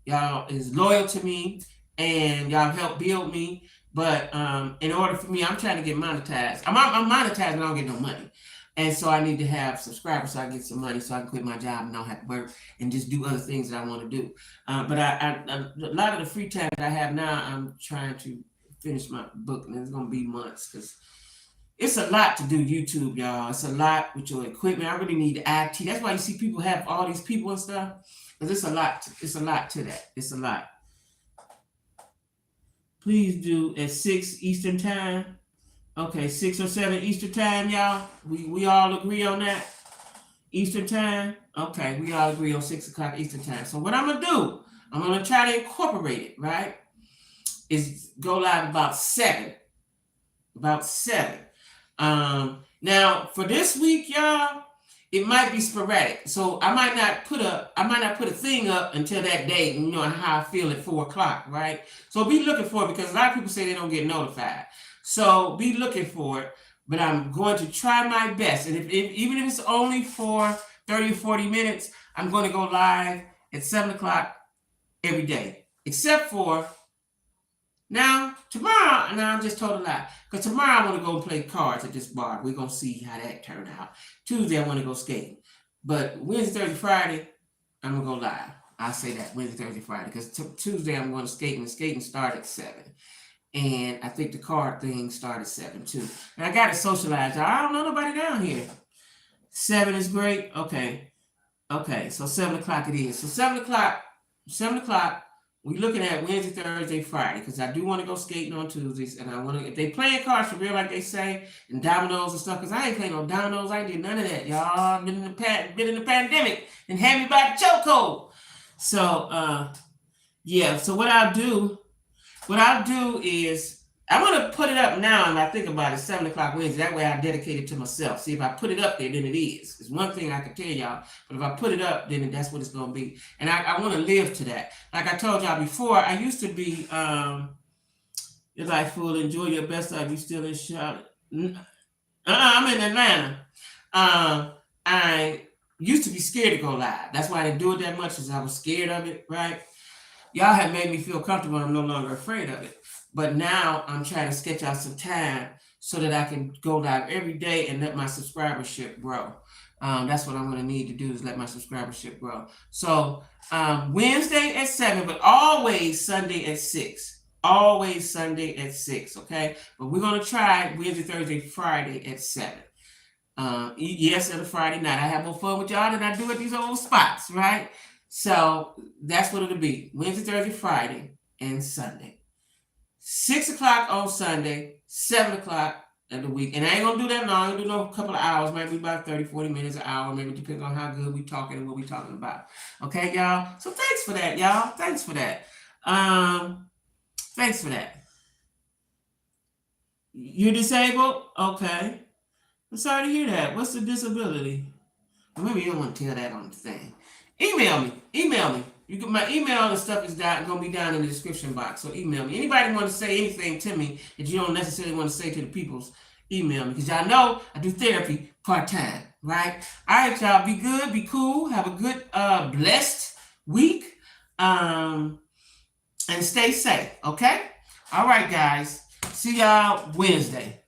Y'all is loyal to me. And y'all help build me. But in order for me, I'm trying to get monetized. I'm monetized and I don't get no money. And so I need to have subscribers so I get some money so I can quit my job and not have to work and just do other things that I want to do. But a lot of the free time that I have now, I'm trying to finish my book, and it's going to be months because it's a lot to do YouTube, y'all. It's a lot with your equipment. I really need IT. That's why you see people have all these people and stuff, because it's a lot. It's a lot to that. It's a lot. Please do at 6 Eastern time. Okay, 6 or 7 Eastern time, y'all. We all agree on that? Eastern time? Okay, we all agree on 6 o'clock Eastern time. So what I'm gonna do, I'm gonna try to incorporate it, right? Is go live about 7. About 7. Now for this week, y'all, it might be sporadic. So I might not put a thing up until that day, you know how I feel at 4 o'clock, right? So be looking for it because a lot of people say they don't get notified. So be looking for it. But I'm going to try my best. And if even if it's only for 30 or 40 minutes, I'm going to go live at 7 o'clock every day. Except for now, tomorrow, now I'm just told a lie. Because tomorrow I want to go play cards at this bar. We're going to see how that turned out. Tuesday I want to go skating. But Wednesday, Thursday, Friday, I'm going to go live. I'll say that, Wednesday, Thursday, Friday. Because Tuesday I'm going to skating. And skating starts at 7. And I think the card thing started at 7 too. And I got to socialize. I don't know nobody down here. 7 is great. Okay. So 7 o'clock it is. So 7 o'clock, we're looking at Wednesday, Thursday, Friday, because I do want to go skating on Tuesdays, and I want to, if they playing cards for real, like they say, and dominoes and stuff, because I ain't playing no dominoes, I ain't did none of that, y'all. I've been in the pandemic and had me by the chokehold. So, yeah. So what I'll do is I'm gonna put it up now, and I think about it 7 o'clock Wednesday. That way I dedicate it to myself. See, if I put it up there, then it is. It's one thing I can tell y'all, but if I put it up, then that's what it's gonna be. And I want to live to that. Like I told y'all before, I used to be your life full, enjoy your best life. You still in Charlotte? I'm in Atlanta. I used to be scared to go live. That's why I didn't do it that much, because I was scared of it, right? Y'all have made me feel comfortable. I'm no longer afraid of it. But now I'm trying to sketch out some time so that I can go live every day and let my subscribership grow. That's what I'm going to need to do, is let my subscribership grow. So Wednesday at 7, but always Sunday at 6. Always Sunday at 6, okay? But we're going to try Wednesday, Thursday, Friday at 7. Yes, on a Friday night. I have more fun with y'all than I do at these old spots, right? So that's what it'll be. Wednesday, Thursday, Friday, and Sunday. 6 o'clock on Sunday, 7 o'clock in the week. And I ain't going to do that long. I'm going to do a couple of hours, maybe about 30, 40 minutes, an hour. Maybe depends on how good we talking and what we talking about. Okay, y'all? So thanks for that, y'all. Thanks for that. Thanks for that. You're disabled? Okay. I'm sorry to hear that. What's the disability? Well, maybe you don't want to tell that on the thing. Email me. You get my email and stuff is gonna be down in the description box. So email me. Anybody want to say anything to me that you don't necessarily want to say to the people's, email me. Because y'all know I do therapy part-time, right? All right, y'all. Be good, be cool, have a good blessed week. And stay safe, okay? All right, guys. See y'all Wednesday.